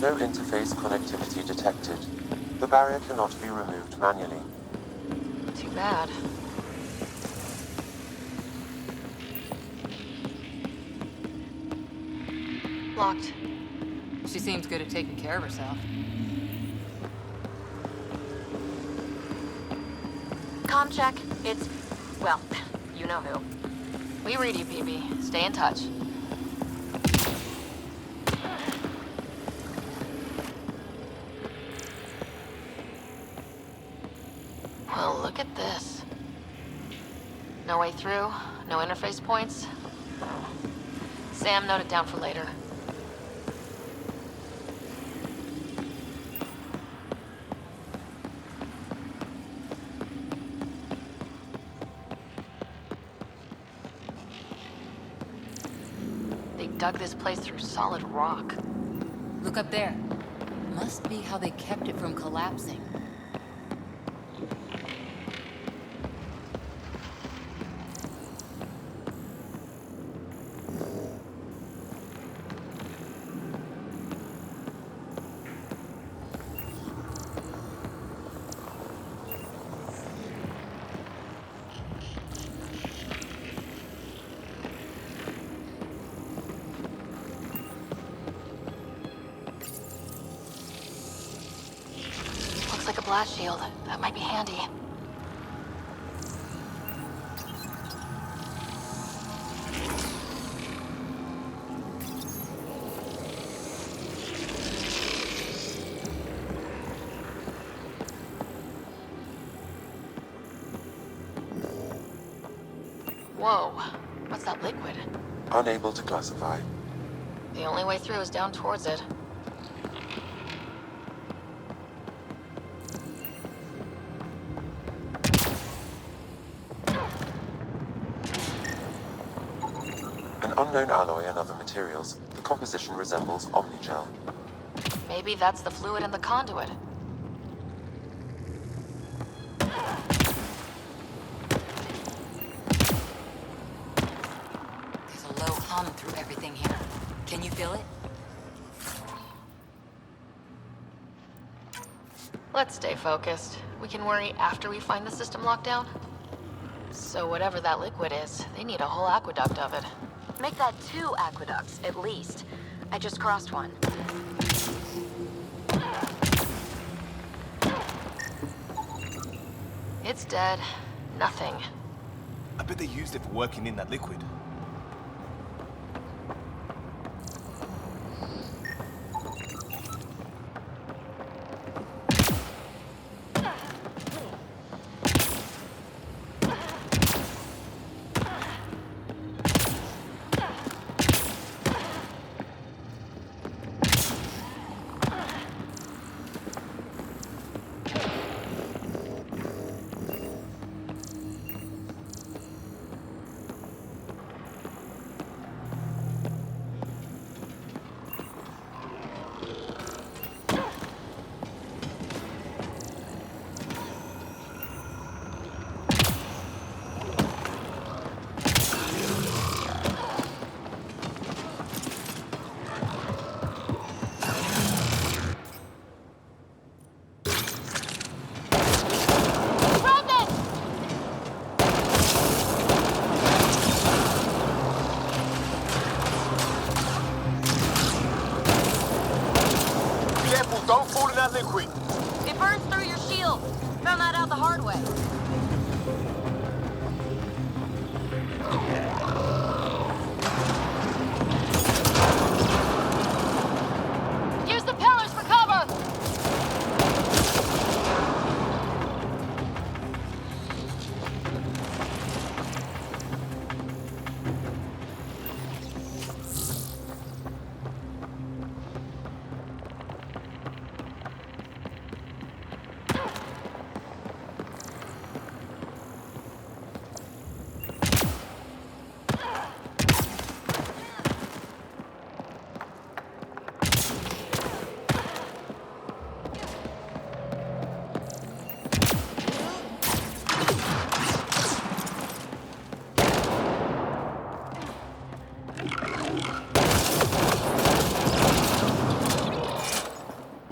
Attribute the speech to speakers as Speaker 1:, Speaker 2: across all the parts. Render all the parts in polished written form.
Speaker 1: No interface connectivity detected. The barrier cannot be removed manually.
Speaker 2: Too bad. Locked.
Speaker 3: She seems good at taking care of herself.
Speaker 2: Comm check. It's... well, you know who. We read you, PB. Stay in touch. Well, look at this. No way through, no interface points. Sam, note it down for later. They dug this place through solid rock.
Speaker 3: Look up there. Must be how they kept it from collapsing.
Speaker 2: Looks like a blast shield. That might be handy. Whoa. What's that liquid?
Speaker 1: Unable to classify.
Speaker 2: The only way through is down towards it.
Speaker 1: An unknown alloy and other materials. The composition resembles omnigel.
Speaker 2: Maybe that's the fluid in the conduit.
Speaker 3: There's a low hum through everything here. Can you feel it?
Speaker 2: Let's stay focused. We can worry after we find the system lockdown. So whatever that liquid is, they need a whole aqueduct of it. Make that 2 aqueducts, at least. I just crossed one. It's dead. Nothing.
Speaker 4: I bet they used it for working in that liquid.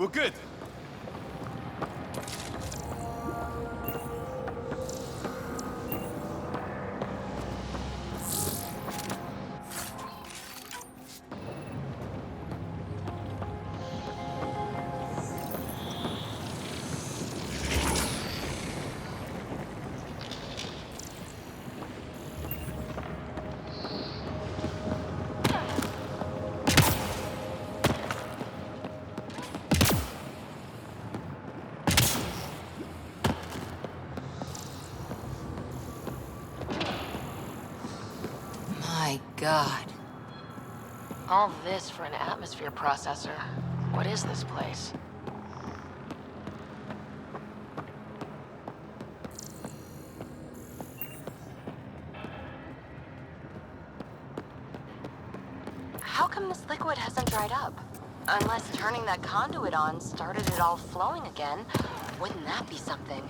Speaker 4: We're good.
Speaker 3: My God.
Speaker 2: All this for an atmosphere processor. What is this place? How come this liquid hasn't dried up? Unless turning that conduit on started it all flowing again. Wouldn't that be something?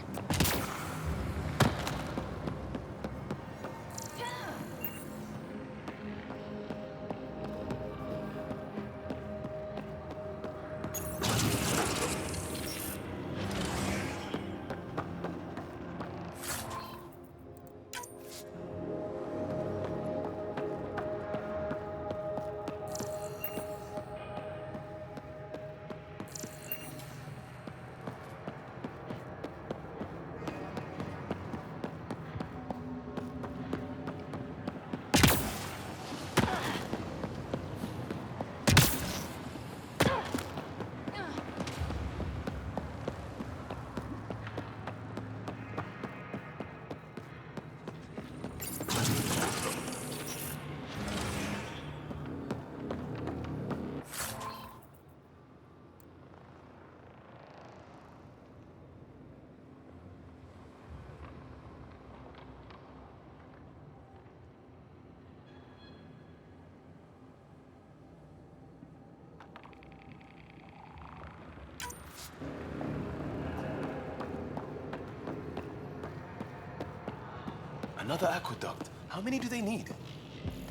Speaker 4: Another aqueduct. How many do they need?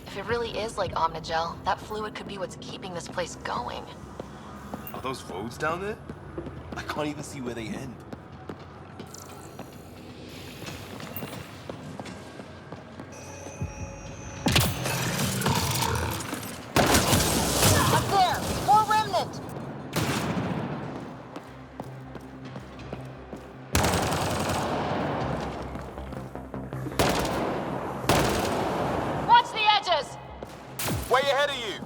Speaker 2: If it really is like Omnigel, that fluid could be what's keeping this place going.
Speaker 4: Are those roads down there? I can't even see where they end.
Speaker 2: Up there! More remnant! Watch the edges!
Speaker 4: Way ahead of you!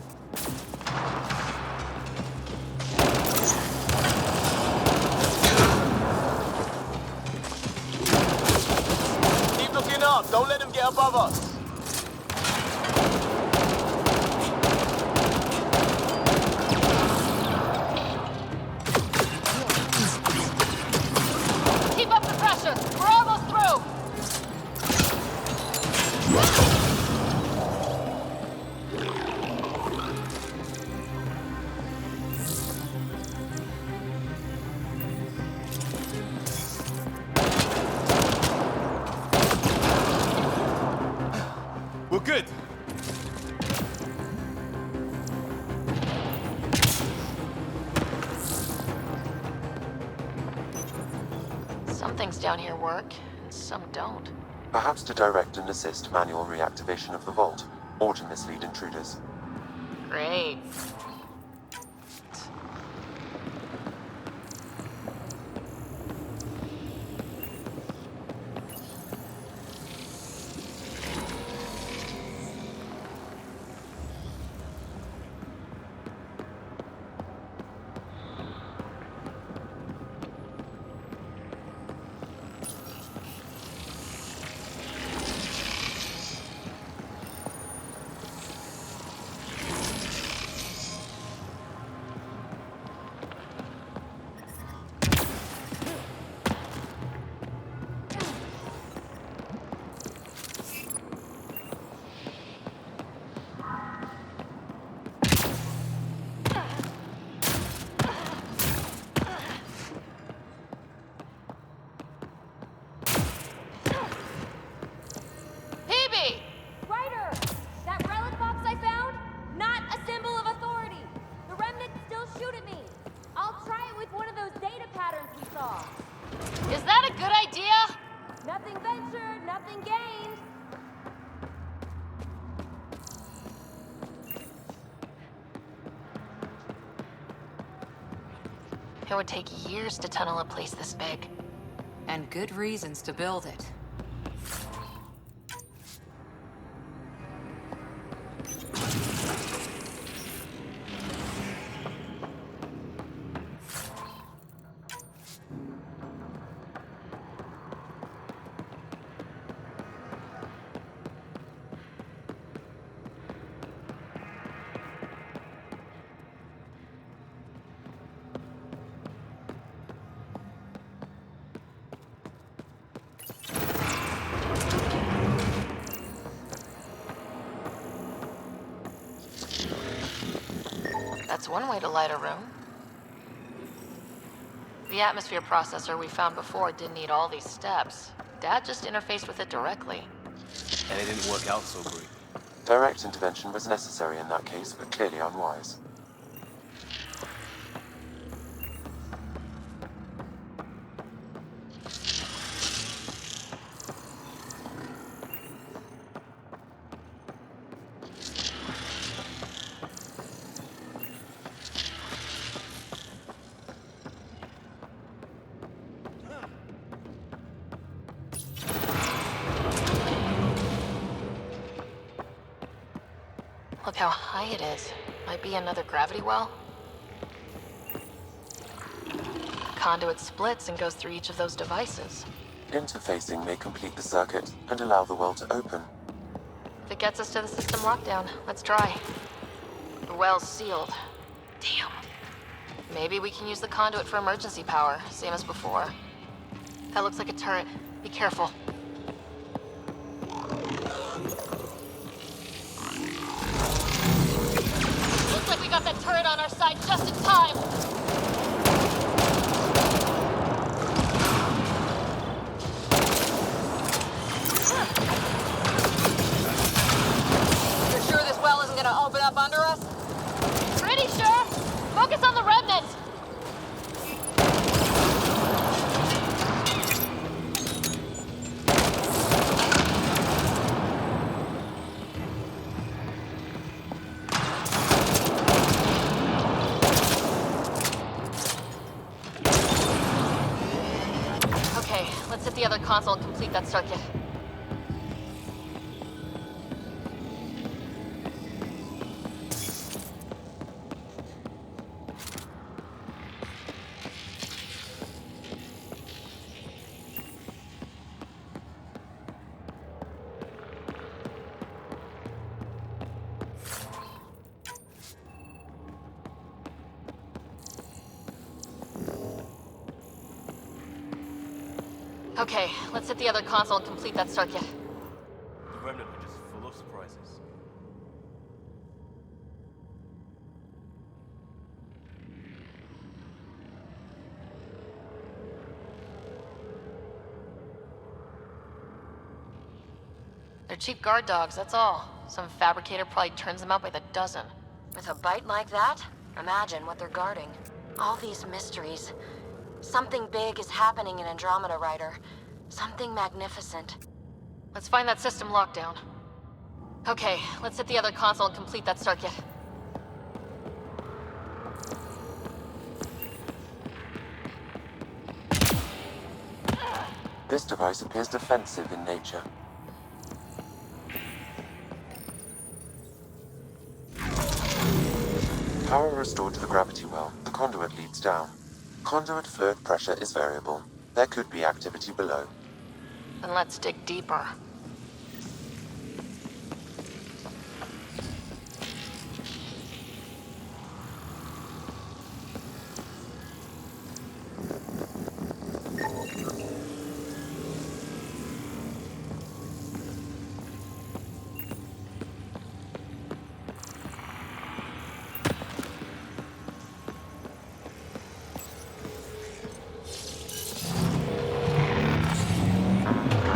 Speaker 4: Keep looking up. Don't let them get above us.
Speaker 2: Keep up the pressure! We're almost through!
Speaker 4: We're good.
Speaker 2: Some things down here work, and some don't.
Speaker 1: Perhaps to direct and assist manual reactivation of the vault, or to mislead intruders.
Speaker 2: Great. It would take years to tunnel a place this big.
Speaker 3: And good reasons to build it.
Speaker 2: That's one way to light a room. The atmosphere processor we found before didn't need all these steps. Dad just interfaced with it directly.
Speaker 4: And it didn't work out so great.
Speaker 1: Direct intervention was necessary in that case, but clearly unwise.
Speaker 2: Look how high it is. Might be another gravity well. The conduit splits and goes through each of those devices.
Speaker 1: Interfacing may complete the circuit and allow the well to open.
Speaker 2: If it gets us to the system lockdown, let's try. The well's sealed. Damn. Maybe we can use the conduit for emergency power, same as before. That looks like a turret. Be careful. Looks like we got that turret on our side just in time.
Speaker 3: You're sure this well isn't gonna open up under us?
Speaker 2: Pretty sure. Focus on the remnants. Okay, let's hit the other console and complete that circuit. Okay, let's hit the other console and complete that circuit.
Speaker 4: The remnant were just full of surprises.
Speaker 2: They're cheap guard dogs, that's all. Some fabricator probably turns them out by the dozen.
Speaker 5: With a bite like that, imagine what they're guarding. All these mysteries. Something big is happening in Andromeda, Ryder. Something magnificent.
Speaker 2: Let's find that system lockdown. Okay, let's hit the other console and complete that circuit.
Speaker 1: This device appears defensive in nature. Power restored to the gravity well. The conduit leads down. Conduit fluid pressure is variable. There could be activity below.
Speaker 2: Then let's dig deeper.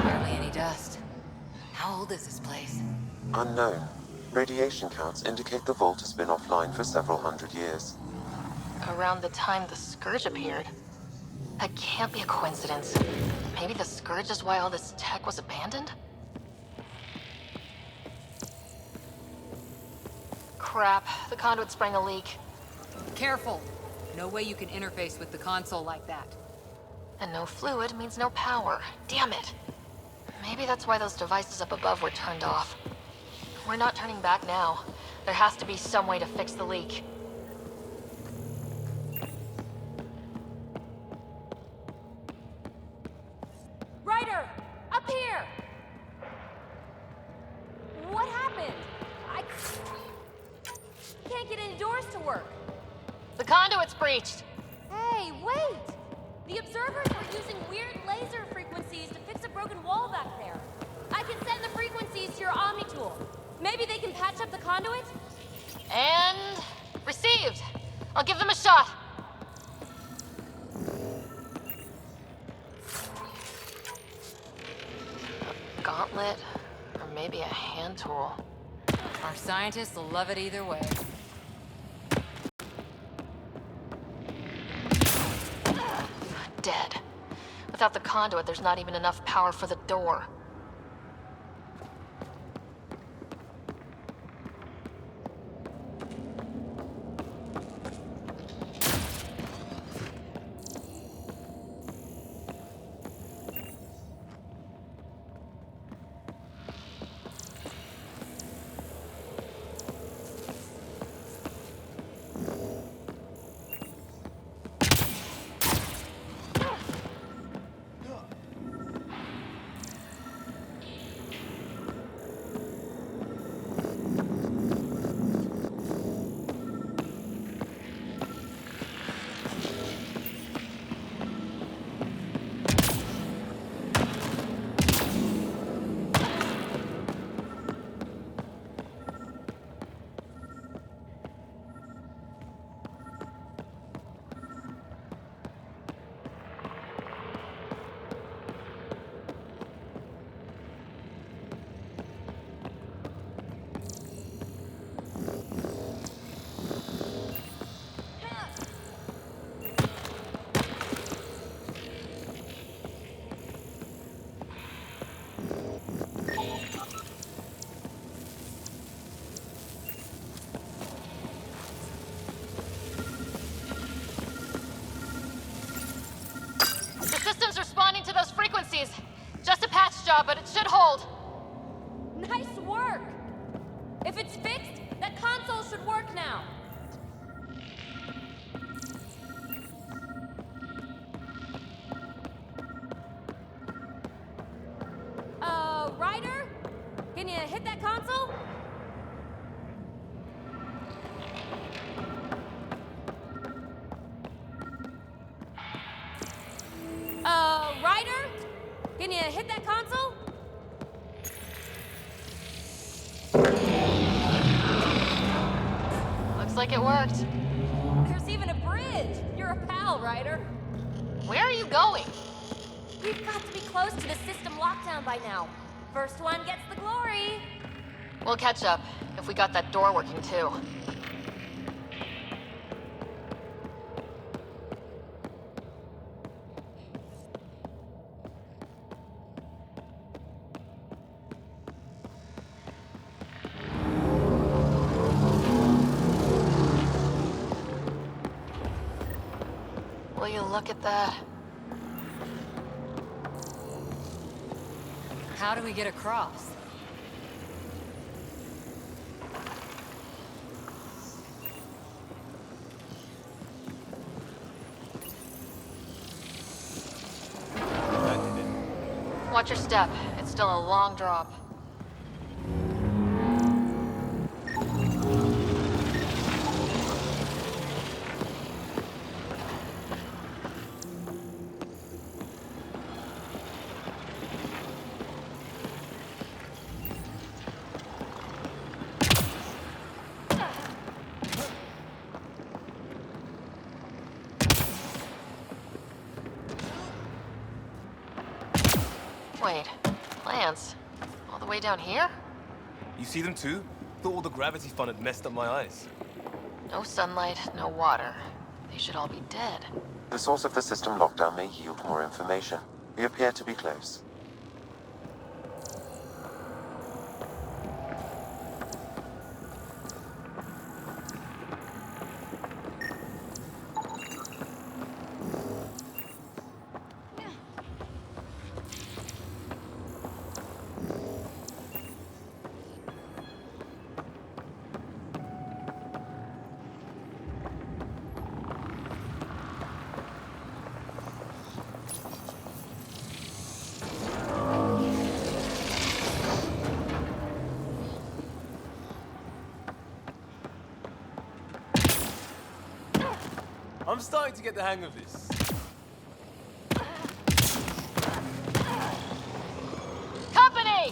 Speaker 3: Barely any dust. How old is this place?
Speaker 1: Unknown. Radiation counts indicate the vault has been offline for several hundred years.
Speaker 2: Around the time the Scourge appeared. That can't be a coincidence. Maybe the Scourge is why all this tech was abandoned? Crap, the conduit sprang a leak.
Speaker 3: Careful. No way you can interface with the console like that.
Speaker 2: And no fluid means no power. Damn it. Maybe that's why those devices up above were turned off. We're not turning back now. There has to be some way to fix the leak.
Speaker 5: Ryder! Up here! What happened? I can't get any doors to work.
Speaker 2: The conduit's breached.
Speaker 5: Hey, wait! The observers were using weird laser frequencies to fix a broken wall back there. I can send the frequencies to your Omni tool. Maybe they can patch up the conduit?
Speaker 2: And... received. I'll give them a shot. A gauntlet, or maybe a hand tool.
Speaker 3: Our scientists will love it either way.
Speaker 2: Dead. Without the conduit, there's not even enough power for the door. Just a patch job, but it should hold.
Speaker 5: Nice work! If it's fixed, that console should work now. Ryder? Can you hit that console? Ryder? Can you hit that console?
Speaker 2: Looks like it worked.
Speaker 5: There's even a bridge. You're a pal, Ryder.
Speaker 2: Where are you going?
Speaker 5: We've got to be close to the system lockdown by now. First one gets the glory.
Speaker 2: We'll catch up, if we got that door working too. Will you look at that?
Speaker 3: How do we get across?
Speaker 2: Watch your step. It's still a long drop. Wait, plants? All the way down here?
Speaker 4: You see them too? Thought all the gravity fun had messed up my eyes.
Speaker 2: No sunlight, no water. They should all be dead.
Speaker 1: The source of the system lockdown may yield more information. We appear to be close.
Speaker 4: I'm starting to get the hang of this.
Speaker 2: Company!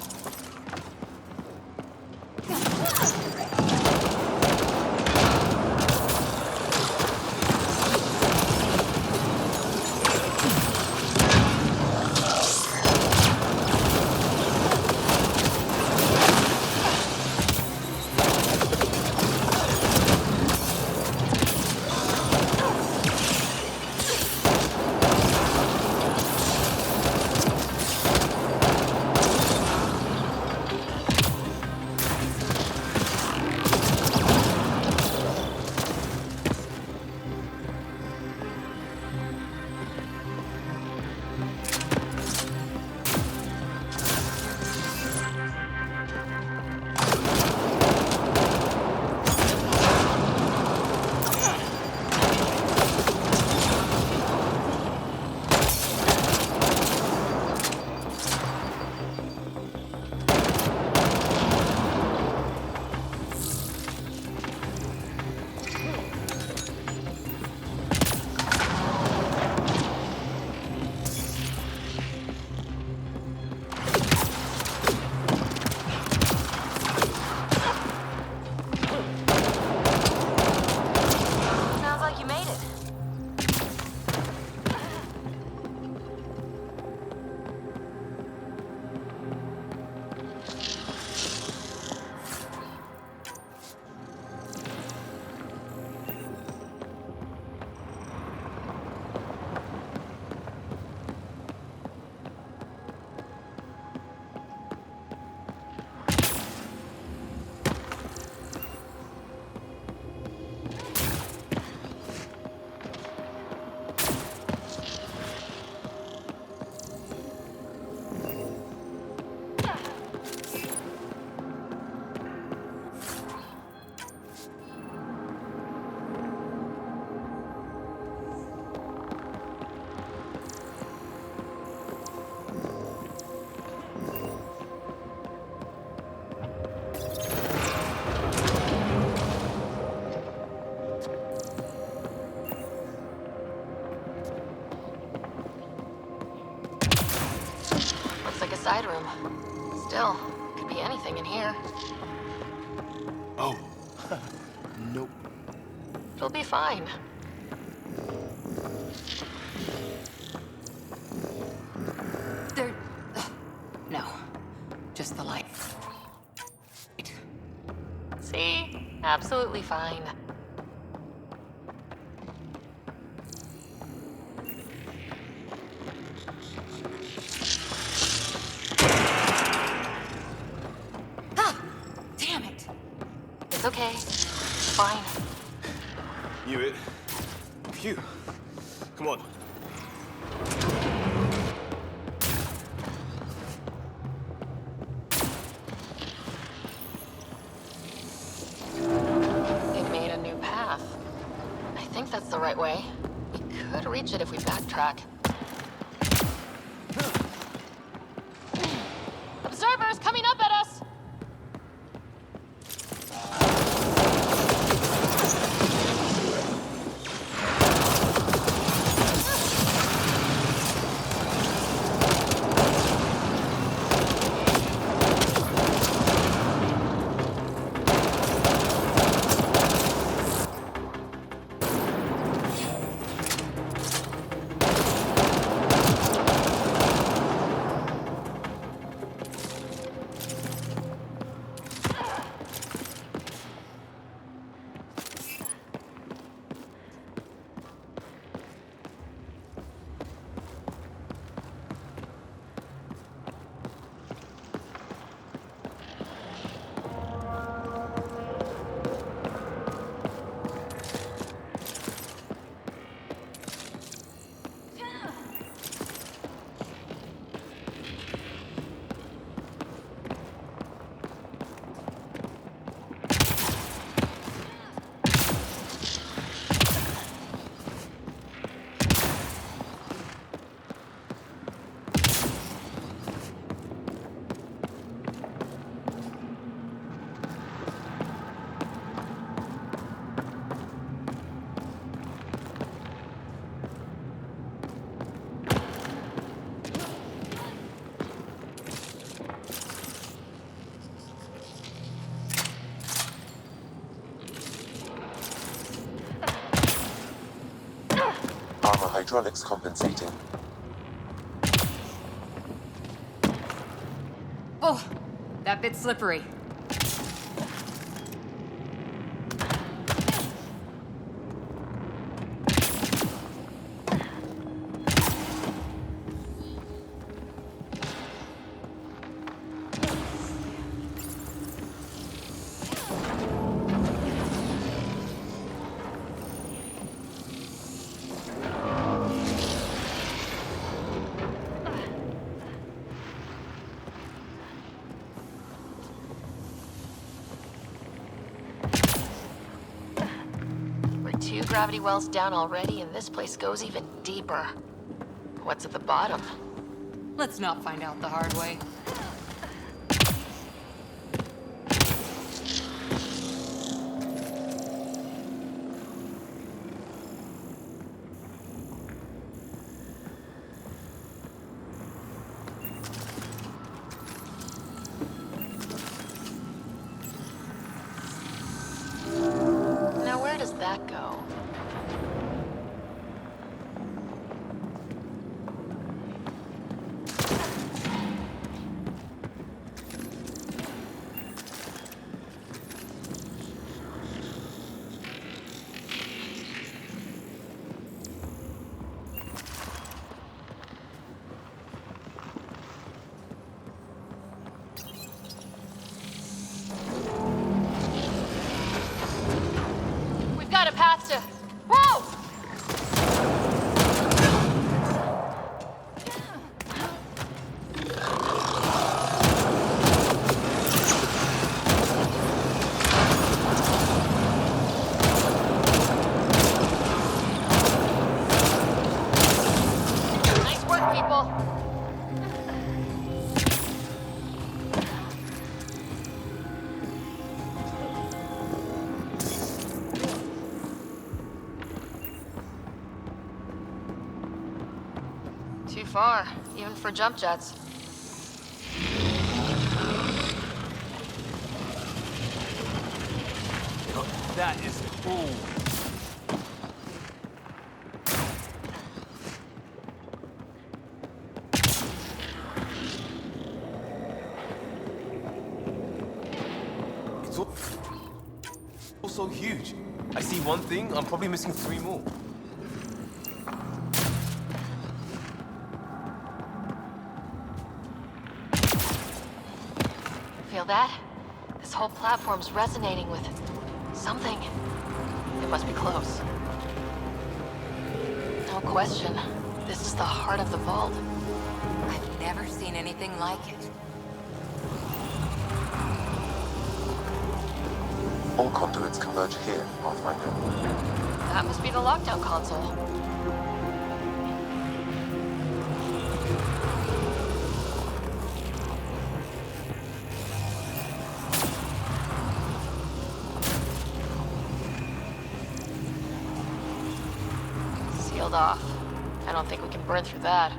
Speaker 2: Sounds like you made it. Looks like a side room. Still, could be anything in here.
Speaker 4: Oh. Nope.
Speaker 2: It'll be fine.
Speaker 3: There... No. Just the light.
Speaker 2: See? Absolutely fine.
Speaker 3: Ah! Damn it!
Speaker 2: It's okay. It's fine.
Speaker 4: Knew it. Phew. Come on.
Speaker 2: They've made a new path. I think that's the right way. We could reach it if we backtrack. Observers coming up at us!
Speaker 1: hydraulics compensating.
Speaker 3: Oh, that bit's slippery.
Speaker 2: We're 2 gravity wells down already, and this place goes even deeper. What's at the bottom?
Speaker 3: Let's not find out the hard way.
Speaker 2: Now where does that go? We've got a path to... Whoa! Nice work, people. Too far, even for jump jets.
Speaker 4: That is cool. It's all so huge. I see one thing, I'm probably missing 3 more.
Speaker 2: Feel that? This whole platform's resonating with something. It must be close. No question. This is the heart of the vault.
Speaker 3: I've never seen anything like it.
Speaker 1: All conduits converge here, Pathfinder.
Speaker 2: That must be the lockdown console. Sealed off. I don't think we can burn through that.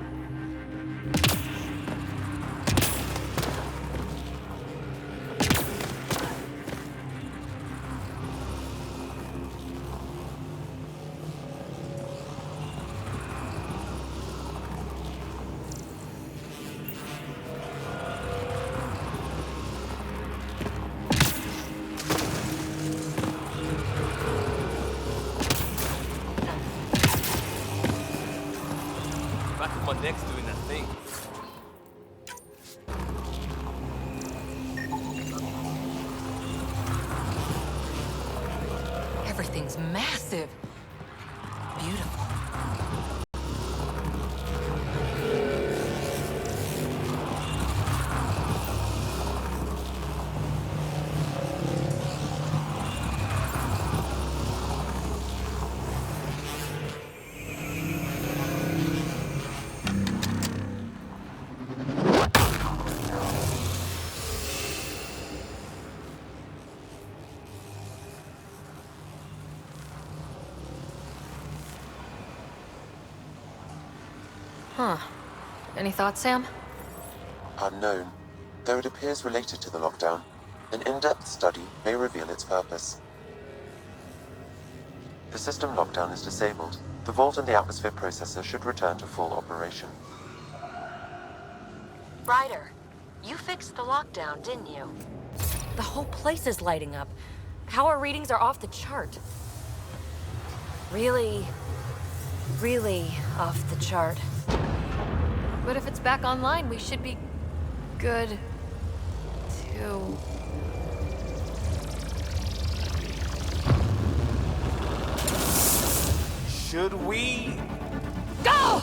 Speaker 4: Back of my neck's doing that thing.
Speaker 3: Everything's massive. Beautiful.
Speaker 2: Huh. Any thoughts, Sam?
Speaker 1: Unknown, though it appears related to the lockdown. An in-depth study may reveal its purpose. The system lockdown is disabled, The vault and the atmosphere processor should return to full operation.
Speaker 2: Ryder, you fixed the lockdown, didn't you?
Speaker 5: The whole place is lighting up. Power readings are off the chart. Really off the chart.
Speaker 2: But if it's back online, we should be good too.
Speaker 4: Should we?
Speaker 5: Go!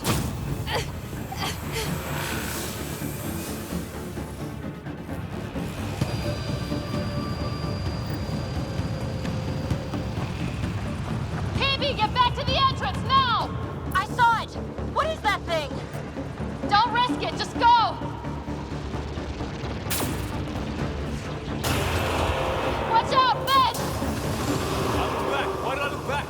Speaker 2: Phoebe, get back to the entrance now! I saw it! What is that thing? Don't risk it, just go! Watch out, Ben!
Speaker 4: I'll look back. Why did I look back?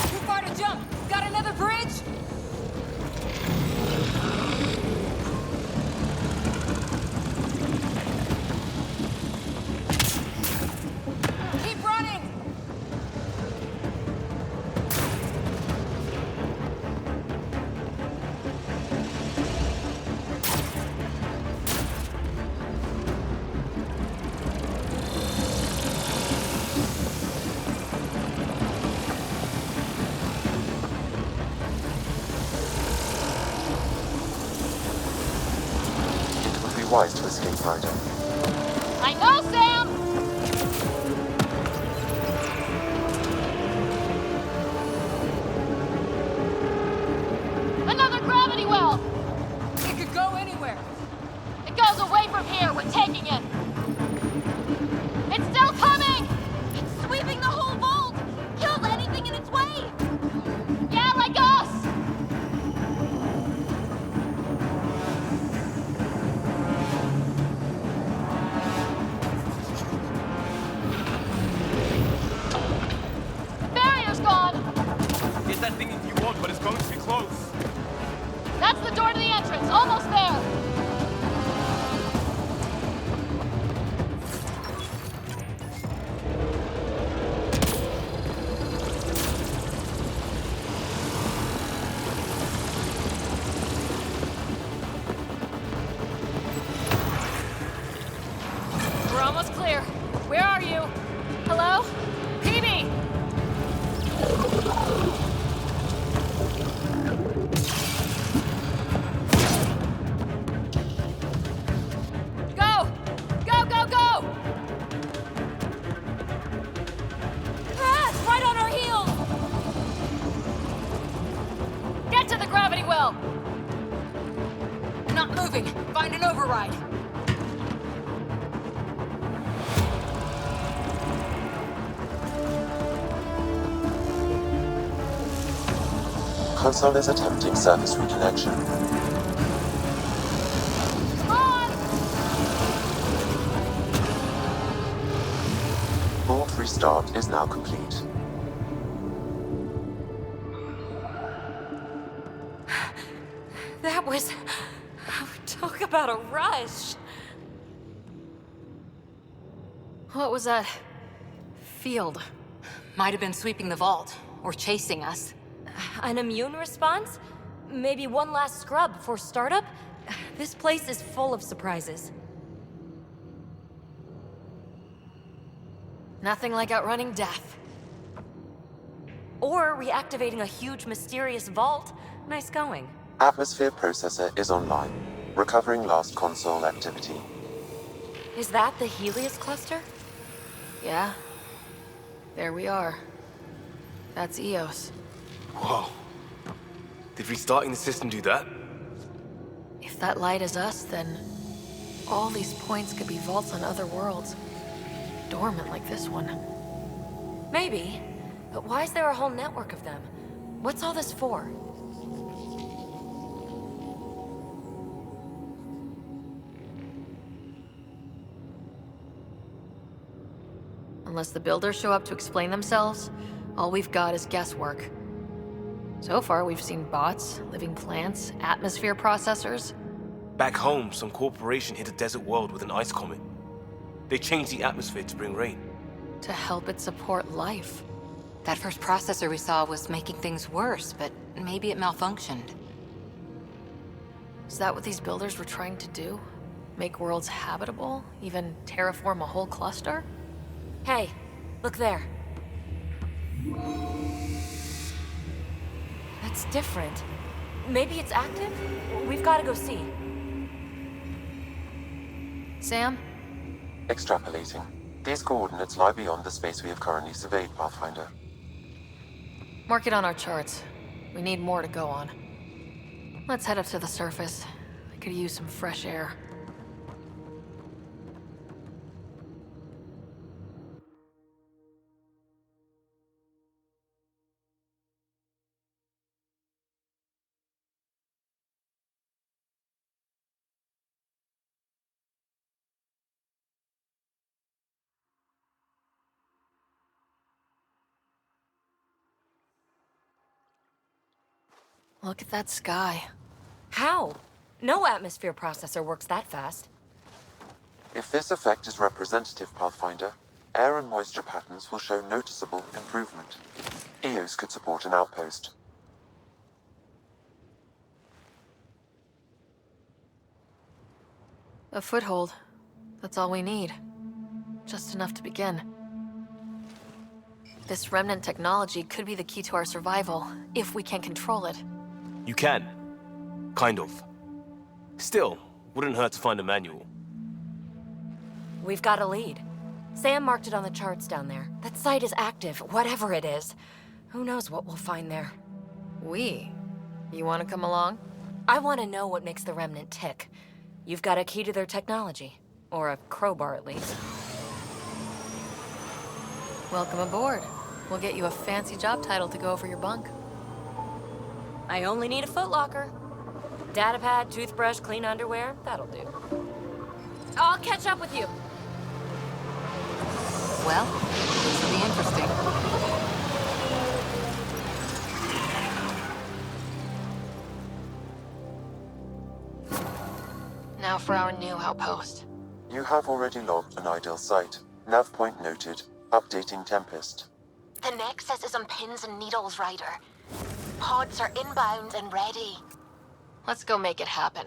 Speaker 3: Too far to jump. Got another bridge? Keep running!
Speaker 1: It would be wise to escape, Ryder.
Speaker 2: I know, Sam! Another gravity well!
Speaker 3: It could go anywhere.
Speaker 2: It goes away from here, we're taking it! It's still coming!
Speaker 5: It's sweeping the whole vault! Kills anything in its way!
Speaker 2: Yeah, like us! The barrier's gone!
Speaker 4: Get that thing if you want, but it's going to be close.
Speaker 2: That's the door to the entrance, almost there! We're almost clear. Where are you? Hello? Peavy! Go! Go, go, go!
Speaker 5: Ah, it's right on our heels!
Speaker 2: Get to the gravity well!
Speaker 3: Not moving. Find an override.
Speaker 1: Console is attempting service reconnection.
Speaker 2: Come on!
Speaker 1: Vault restart is now complete.
Speaker 5: That was... Talk about a rush.
Speaker 2: What was that? Field.
Speaker 3: Might have been sweeping the vault, or chasing us.
Speaker 5: An immune response? Maybe one last scrub before startup? This place is full of surprises.
Speaker 2: Nothing like outrunning death.
Speaker 5: Or reactivating a huge mysterious vault. Nice going.
Speaker 1: Atmosphere processor is online, recovering last console activity.
Speaker 5: Is that the Helios cluster?
Speaker 2: Yeah. There we are. That's Eos.
Speaker 4: Whoa. Did restarting the system do that?
Speaker 2: If that light is us, then all these points could be vaults on other worlds. Dormant like this one.
Speaker 5: Maybe. But why is there a whole network of them? What's all this for?
Speaker 2: Unless the builders show up to explain themselves, all we've got is guesswork. So far, we've seen bots, living plants, atmosphere processors.
Speaker 4: Back home, some corporation hit a desert world with an ice comet. They changed the atmosphere to bring rain.
Speaker 2: To help it support life.
Speaker 3: That first processor we saw was making things worse, but maybe it malfunctioned.
Speaker 2: Is that what these builders were trying to do? Make worlds habitable? Even terraform a whole cluster?
Speaker 5: Hey, look there. That's different. Maybe it's active? We've got to go see.
Speaker 2: Sam?
Speaker 1: Extrapolating. These coordinates lie beyond the space we have currently surveyed, Pathfinder.
Speaker 2: Mark it on our charts. We need more to go on. Let's head up to the surface. I could use some fresh air. Look at that sky.
Speaker 5: How? No atmosphere processor works that fast.
Speaker 1: If this effect is representative, Pathfinder, air and moisture patterns will show noticeable improvement. EOS could support an outpost.
Speaker 2: A foothold. That's all we need. Just enough to begin. This remnant technology could be the key to our survival, if we can control it.
Speaker 4: You can. Kind of. Still, wouldn't hurt to find a manual.
Speaker 5: We've got a lead. Sam marked it on the charts down there. That site is active, whatever it is. Who knows what we'll find there.
Speaker 2: We? You want to come along?
Speaker 5: I want to know what makes the Remnant tick. You've got a key to their technology. Or a crowbar, at least.
Speaker 2: Welcome aboard. We'll get you a fancy job title to go over your bunk.
Speaker 5: I only need a footlocker. Datapad, toothbrush, clean underwear, that'll do. I'll catch up with you.
Speaker 3: Well, this will be interesting.
Speaker 2: Now for our new outpost.
Speaker 1: You have already logged an ideal site. Nav point noted. Updating Tempest.
Speaker 2: The Nexus is on pins and needles, Ryder. Pods are inbound and ready. Let's go make it happen.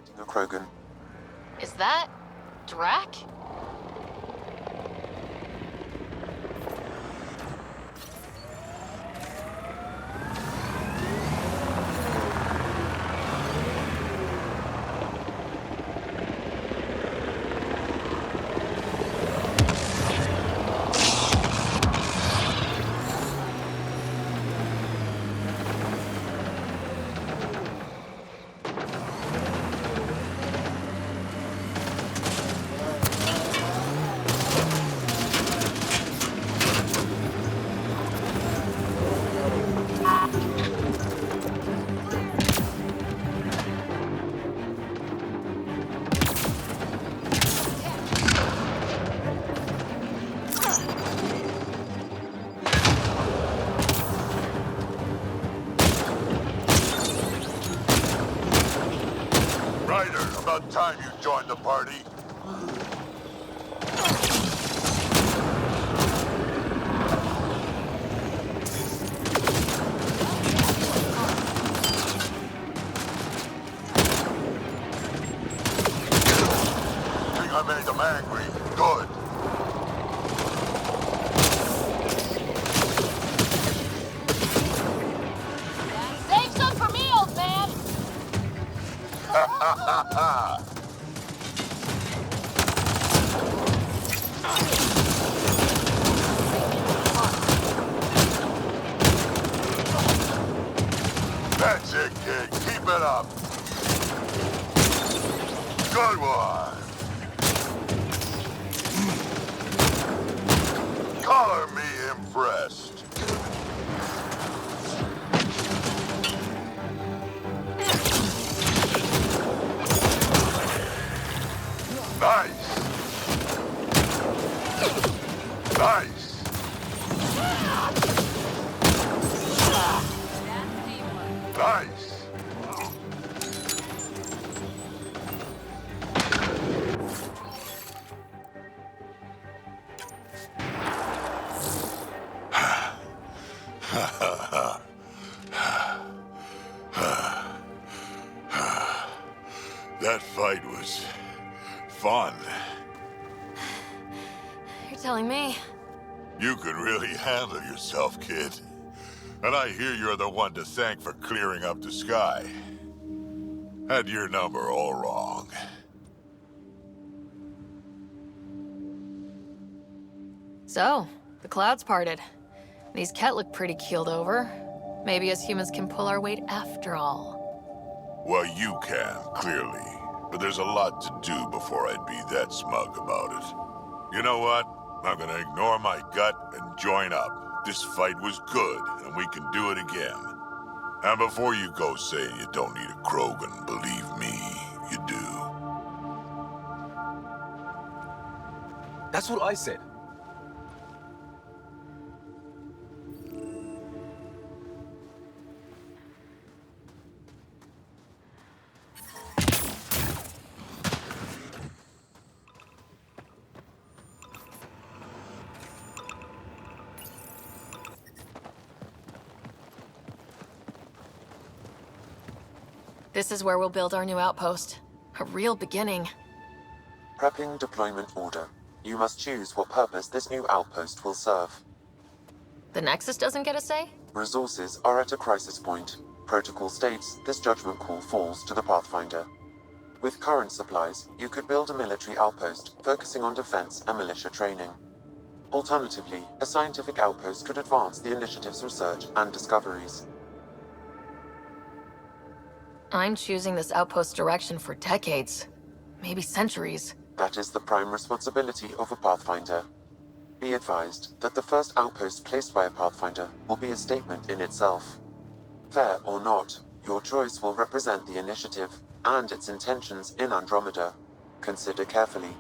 Speaker 1: fighting a Krogan.
Speaker 2: Is that Drac?
Speaker 6: About time you joined the party. Think I made them angry. Good.
Speaker 2: Save some for me, old man!
Speaker 6: That's it, kid. Keep it up. Good one. Color me impressed. Nice. Nice. Nice. That fight was fun.
Speaker 2: You're telling me.
Speaker 6: You could really handle yourself, kid. And I hear you're the one to thank for clearing up the sky. Had your number all wrong.
Speaker 2: So, the clouds parted. These Ket look pretty keeled over. Maybe us humans can pull our weight after all.
Speaker 6: Well, you can, clearly. But there's a lot to do before I'd be that smug about it. You know what? I'm gonna ignore my gut and join up. This fight was good, and we can do it again. And before you go saying you don't need a Krogan, believe me, you do.
Speaker 4: That's what I said.
Speaker 2: This is where we'll build our new outpost. A real beginning.
Speaker 1: Prepping deployment order. You must choose what purpose this new outpost will serve.
Speaker 2: The Nexus doesn't get a say?
Speaker 1: Resources are at a crisis point. Protocol states this judgment call falls to the Pathfinder. With current supplies, you could build a military outpost focusing on defense and militia training. Alternatively, a scientific outpost could advance the initiative's research and discoveries.
Speaker 2: I'm choosing this outpost's direction for decades. Maybe centuries.
Speaker 1: That is the prime responsibility of a Pathfinder. Be advised that the first outpost placed by a Pathfinder will be a statement in itself. Fair or not, your choice will represent the initiative and its intentions in Andromeda. Consider carefully.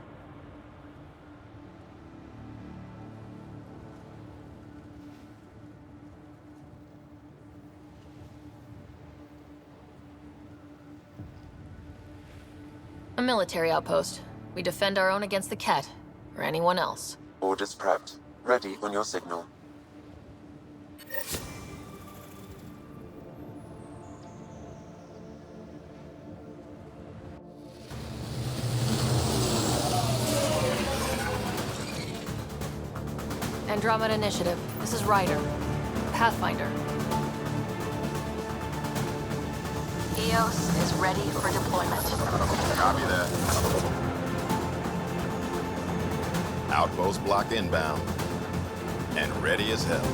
Speaker 2: A military outpost. We defend our own against the Ket, or anyone else.
Speaker 1: Orders prepped. Ready on your signal.
Speaker 2: Andromeda Initiative. This is Ryder. Pathfinder. EOS is ready for deployment.
Speaker 7: Copy that. Outpost block inbound. And ready as hell.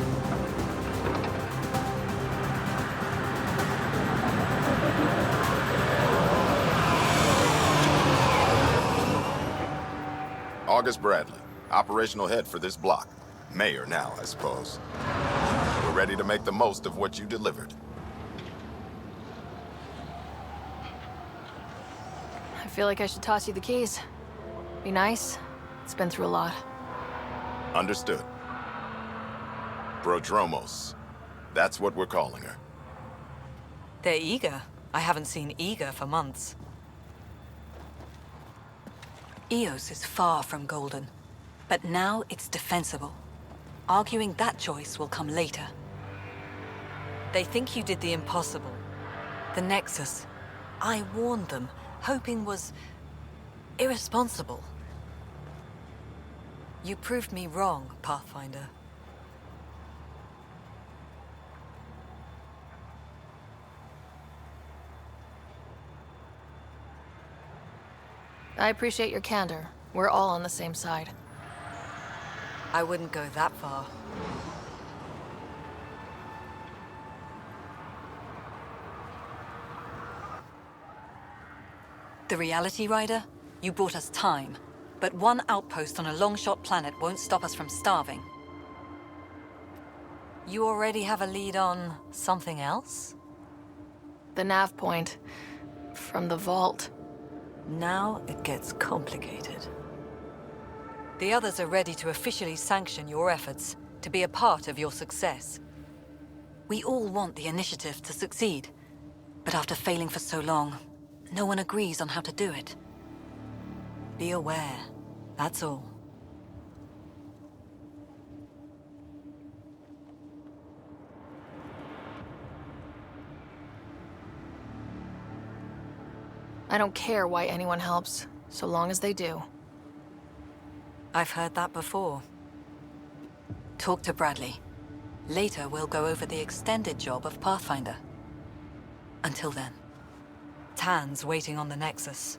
Speaker 7: August Bradley, operational head for this block. Mayor now, I suppose. We're ready to make the most of what you delivered.
Speaker 2: I feel like I should toss you the keys. Be nice. It's been through a lot.
Speaker 7: Understood. Prodromos. That's what we're calling her.
Speaker 8: They're eager. I haven't seen eager for months. EOS is far from golden, but now it's defensible. Arguing that choice will come later. They think you did the impossible. The Nexus. I warned them, hoping was irresponsible. You proved me wrong, Pathfinder.
Speaker 2: I appreciate your candor. We're all on the same side.
Speaker 8: I wouldn't go that far. The Reality Rider? You brought us time. But one outpost on a long-shot planet won't stop us from starving. You already have a lead on something else?
Speaker 2: The nav point. From the vault.
Speaker 8: Now it gets complicated. The others are ready to officially sanction your efforts, to be a part of your success. We all want the initiative to succeed, but after failing for so long, no one agrees on how to do it. Be aware, that's all.
Speaker 2: I don't care why anyone helps, so long as they do.
Speaker 8: I've heard that before. Talk to Bradley. Later, we'll go over the extended job of Pathfinder. Until then, Tan's waiting on the Nexus.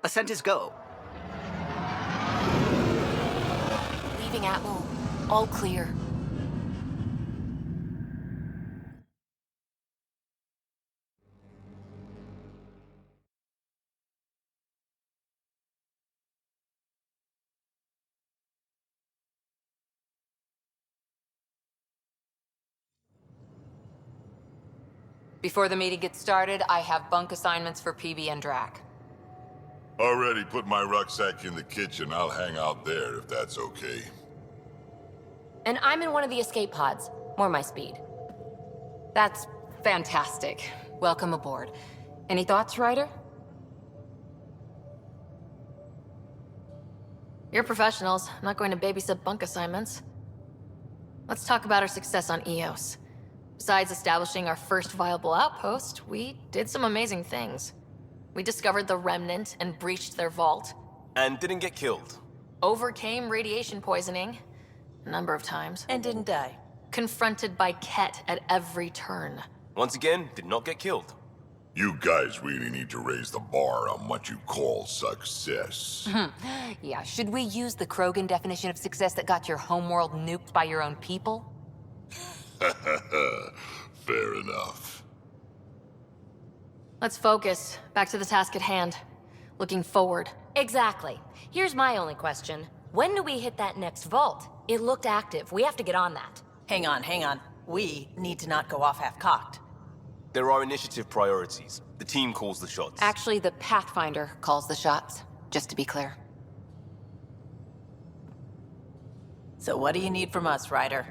Speaker 9: Ascent is go.
Speaker 2: Leaving Atwell. All clear.
Speaker 3: Before the meeting gets started, I have bunk assignments for PB and Drac.
Speaker 6: Already put my rucksack in the kitchen. I'll hang out there if that's okay.
Speaker 5: And I'm in one of the escape pods. More my speed.
Speaker 3: That's fantastic. Welcome aboard. Any thoughts, Ryder?
Speaker 2: You're professionals. I'm not going to babysit bunk assignments. Let's talk about our success on Eos. Besides establishing our first viable outpost, we did some amazing things. We discovered the Remnant and breached their vault.
Speaker 4: And didn't get killed.
Speaker 2: Overcame radiation poisoning a number of times.
Speaker 10: And didn't die.
Speaker 2: Confronted by Ket at every turn.
Speaker 4: Once again, did not get killed.
Speaker 6: You guys really need to raise the bar on what you call success.
Speaker 3: Yeah, should we use the Krogan definition of success that got your homeworld nuked by your own people?
Speaker 6: Fair enough.
Speaker 2: Let's focus. Back to the task at hand. Looking forward.
Speaker 5: Exactly. Here's my only question. When do we hit that next vault? It looked active. We have to get on that.
Speaker 10: Hang on. We need to not go off half-cocked.
Speaker 4: There are initiative priorities. The team calls the shots.
Speaker 3: Actually, the Pathfinder calls the shots, just to be clear.
Speaker 10: So what do you need from us, Ryder?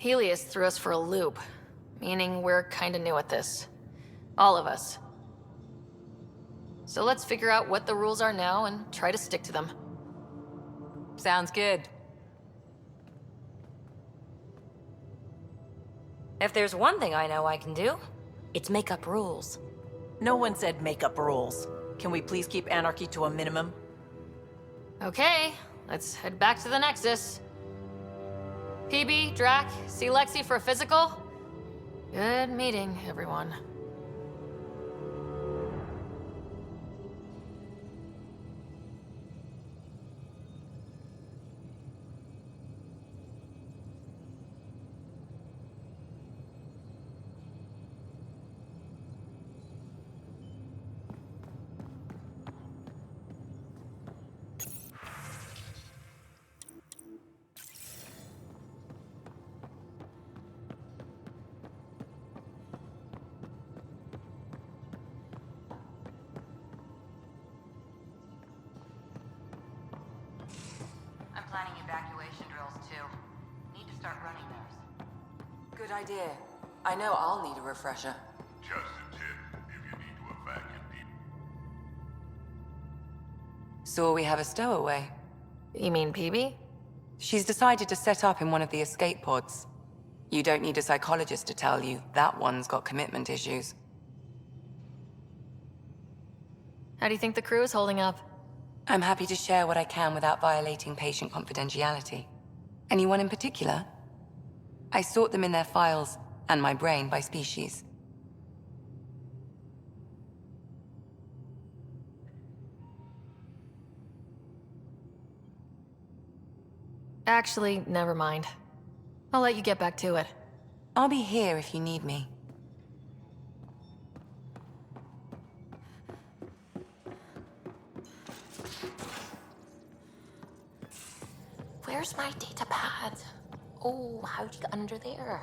Speaker 2: Helios threw us for a loop, meaning we're kinda new at this. All of us. So let's figure out what the rules are now and try to stick to them.
Speaker 3: Sounds good. If there's one thing I know I can do, it's make up rules.
Speaker 10: No one said make up rules. Can we please keep anarchy to a minimum?
Speaker 2: Okay, let's head back to the Nexus. PB, Drac, see Lexi for a physical? Good meeting, everyone.
Speaker 3: I'm planning evacuation drills too. Need to start running those. Good idea. I know I'll need a refresher.
Speaker 6: Just a tip if you need to evacuate people.
Speaker 3: So we have a stowaway.
Speaker 2: You mean PB?
Speaker 3: She's decided to set up in one of the escape pods. You don't need a psychologist to tell you that one's got commitment issues.
Speaker 2: How do you think the crew is holding up?
Speaker 3: I'm happy to share what I can without violating patient confidentiality. Anyone in particular? I sort them in their files, and my brain by species.
Speaker 2: Actually, never mind. I'll let you get back to it.
Speaker 3: I'll be here if you need me.
Speaker 2: Where's my data pad? Oh, how'd you get under there?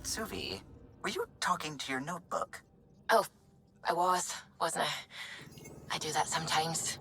Speaker 9: Suvi, were you talking to your notebook?
Speaker 2: Oh, I wasn't I? I do that sometimes.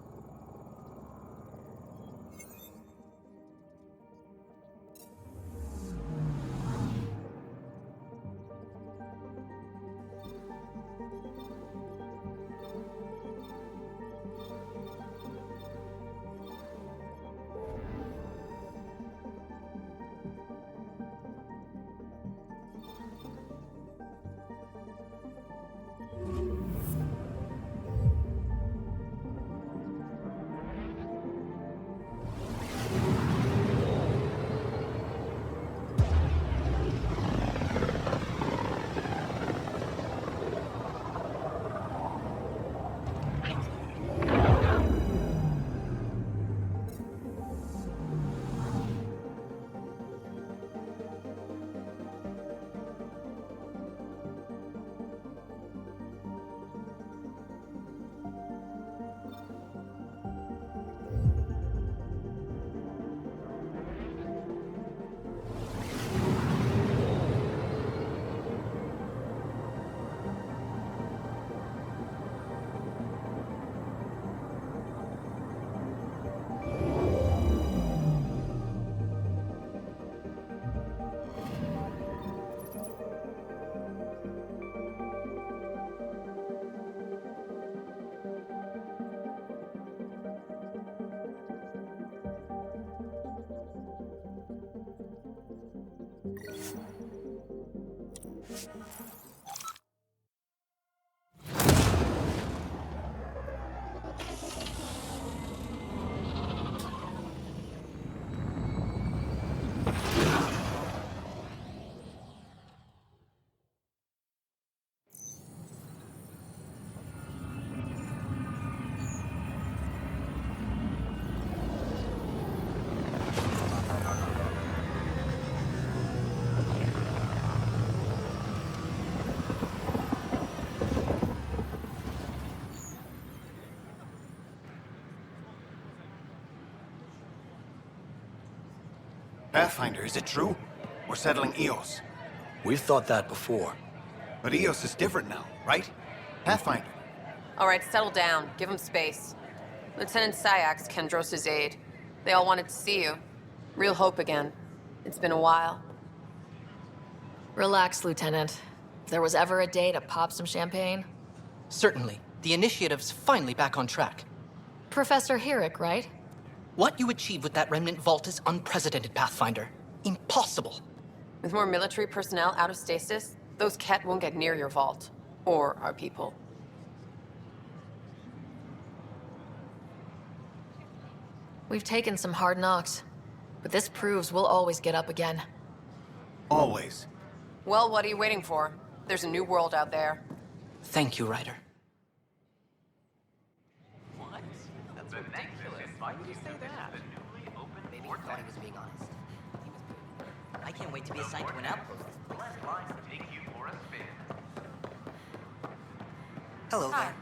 Speaker 11: Pathfinder, is it true? We're settling Eos.
Speaker 12: We've thought that before.
Speaker 11: But Eos is different now, right? Pathfinder.
Speaker 13: All right, settle down. Give him space. Lieutenant Syax, Kendros' aide. They all wanted to see you. Real hope again. It's been a while.
Speaker 2: Relax, Lieutenant. If there was ever a day to pop some champagne...
Speaker 14: Certainly. The initiative's finally back on track.
Speaker 2: Professor Herrick, right?
Speaker 14: What you achieved with that remnant vault is unprecedented, Pathfinder. Impossible.
Speaker 13: With more military personnel out of stasis, those Ket won't get near your vault. Or our people.
Speaker 2: We've taken some hard knocks, but this proves we'll always get up again.
Speaker 11: Always.
Speaker 13: Well, what are you waiting for? There's a new world out there.
Speaker 14: Thank you, Ryder.
Speaker 15: What? That's ridiculous. Why would you say that? Maybe he thought he was being honest. I can't wait to be assigned to an outpost. Hello there.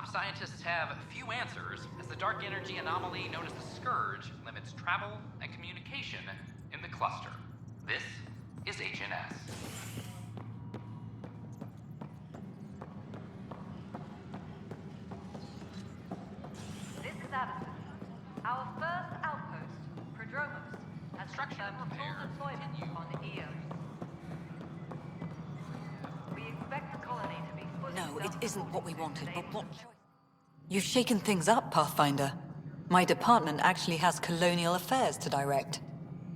Speaker 16: top scientists have few answers, as the dark energy anomaly known as the Scourge limits travel and communication in the cluster. This is HNS.
Speaker 17: This is Addison. Our first outpost, Prodromos, has confirmed full deployment on Eos. We expect the colony to be fully...
Speaker 8: No, it isn't what we wanted, but what... You've shaken things up, Pathfinder. My department actually has colonial affairs to direct.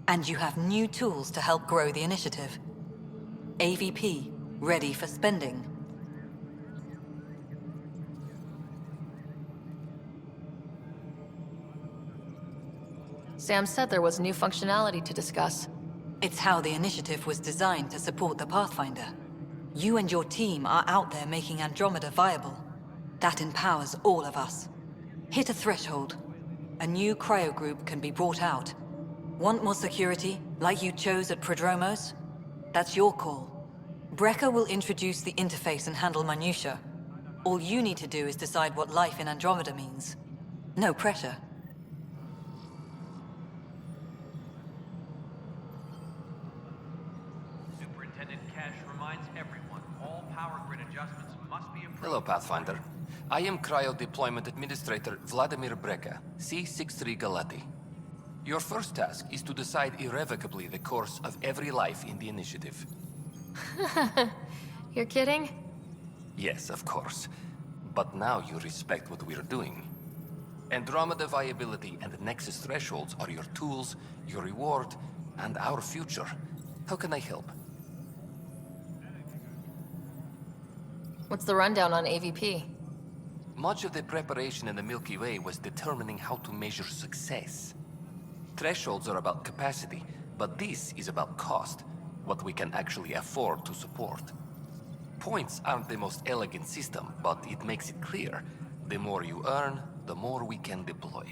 Speaker 8: And you have new tools to help grow the initiative. AVP, ready for spending.
Speaker 2: Sam said there was new functionality to discuss.
Speaker 8: It's how the initiative was designed to support the Pathfinder. You and your team are out there making Andromeda viable. That empowers all of us. Hit a threshold. A new cryo group can be brought out. Want more security, like you chose at Prodromos? That's your call. Brecker will introduce the interface and handle minutiae. All you need to do is decide what life in Andromeda means. No pressure.
Speaker 16: Superintendent Cash reminds everyone all power grid adjustments must be approved.
Speaker 18: Hello, Pathfinder. I am Cryo Deployment Administrator Vladimir Breca, C-63 Galati. Your first task is to decide irrevocably the course of every life in the initiative.
Speaker 2: You're kidding?
Speaker 18: Yes, of course. But now you respect what we're doing. Andromeda viability and Nexus thresholds are your tools, your reward, and our future. How can I help?
Speaker 2: What's the rundown on AVP?
Speaker 18: Much of the preparation in the Milky Way was determining how to measure success. Thresholds are about capacity, but this is about cost, what we can actually afford to support. Points aren't the most elegant system, but it makes it clear. The more you earn, the more we can deploy.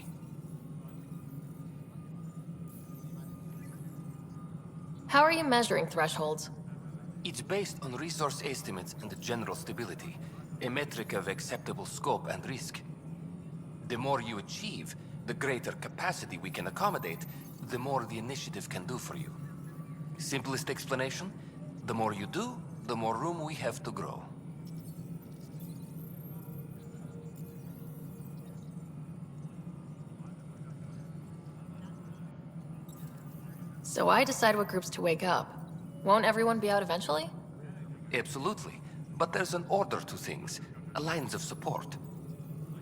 Speaker 2: How are you measuring thresholds?
Speaker 18: It's based on resource estimates and general stability, a metric of acceptable scope and risk. The more you achieve, the greater capacity we can accommodate, the more the initiative can do for you. Simplest explanation, the more you do, the more room we have to grow.
Speaker 2: So I decide what groups to wake up. Won't everyone be out eventually?
Speaker 18: Absolutely. But there's an order to things, a lines of support.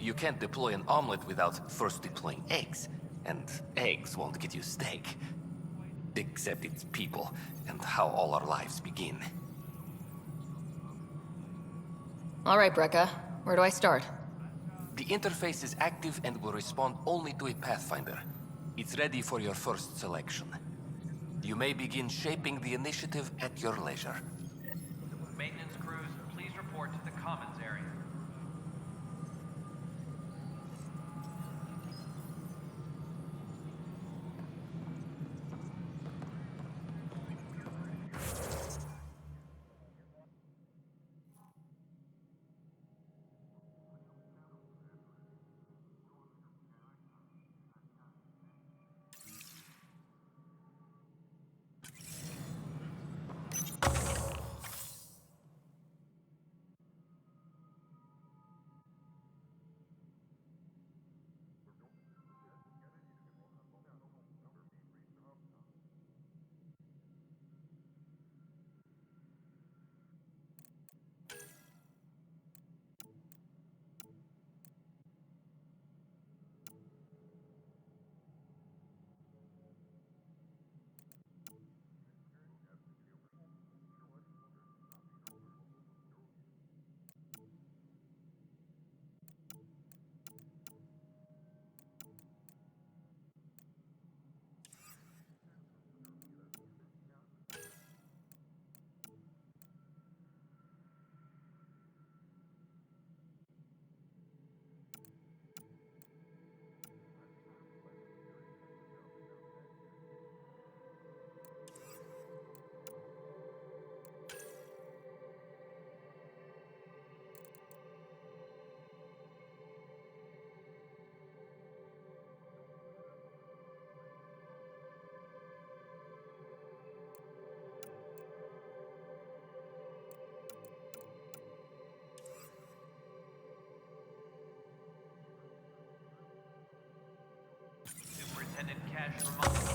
Speaker 18: You can't deploy an omelet without first deploying eggs. And eggs won't get you steak. Except it's people, and how all our lives begin.
Speaker 2: All right, Breca. Where do I start?
Speaker 18: The interface is active and will respond only to a Pathfinder. It's ready for your first selection. You may begin shaping the initiative at your leisure.
Speaker 16: Maintenance crews, please report to the Commons area. cache reminds.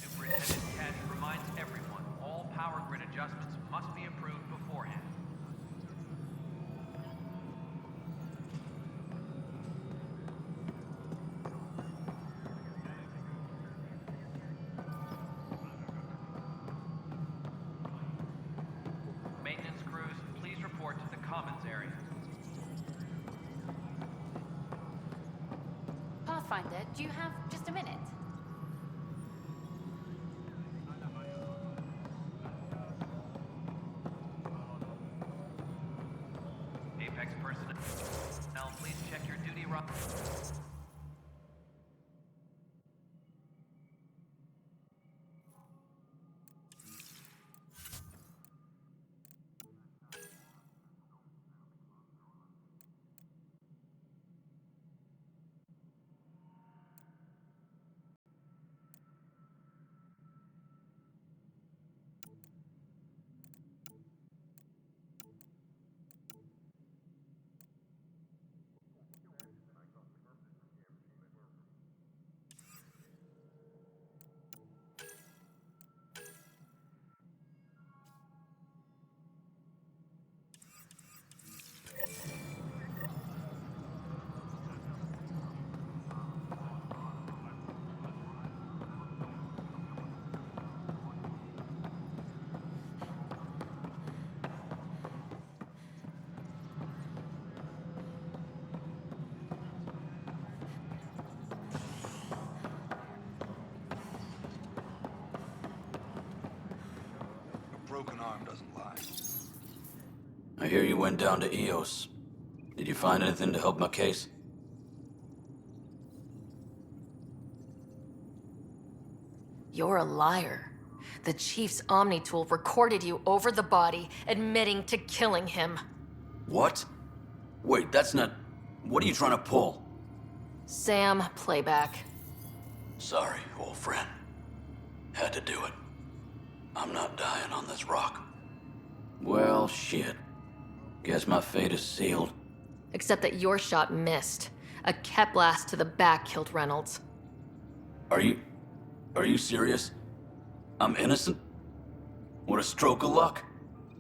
Speaker 16: Superintendent Cash reminds everyone all power grid adjustments must be approved beforehand. Maintenance crews, please report to the commons area.
Speaker 5: Pathfinder, do you have just a minute?
Speaker 16: Apex personnel, please check your duty roster.
Speaker 11: Broken arm doesn't lie.
Speaker 12: I hear you went down to EOS. Did you find anything to help my case?
Speaker 2: You're a liar. The Chief's Omni tool recorded you over the body, admitting to killing him.
Speaker 12: What? Wait, that's not... What are you trying to pull?
Speaker 2: Sam, playback.
Speaker 12: Sorry, old friend. Had to do it. I'm not dying on this rock. Well, shit. Guess my fate is sealed.
Speaker 2: Except that your shot missed. A Ket blast to the back killed Reynolds.
Speaker 12: Are you serious? I'm innocent? What a stroke of luck.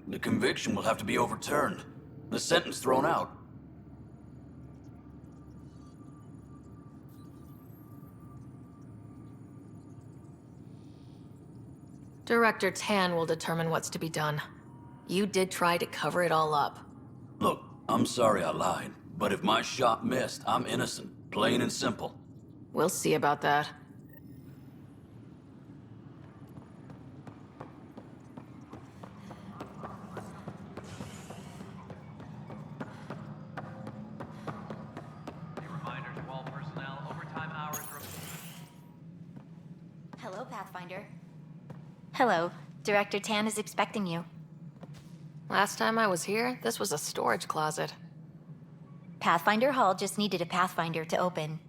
Speaker 12: The conviction will have to be overturned. The sentence thrown out.
Speaker 2: Director Tan will determine what's to be done. You did try to cover it all up.
Speaker 12: Look, I'm sorry I lied, but if my shot missed, I'm innocent. Plain and simple.
Speaker 2: We'll see about that.
Speaker 16: Reminder to all personnel, overtime hours.
Speaker 19: Hello, Pathfinder. Hello. Director Tan is expecting you.
Speaker 2: Last time I was here, this was a storage closet.
Speaker 19: Pathfinder Hall just needed a Pathfinder to open.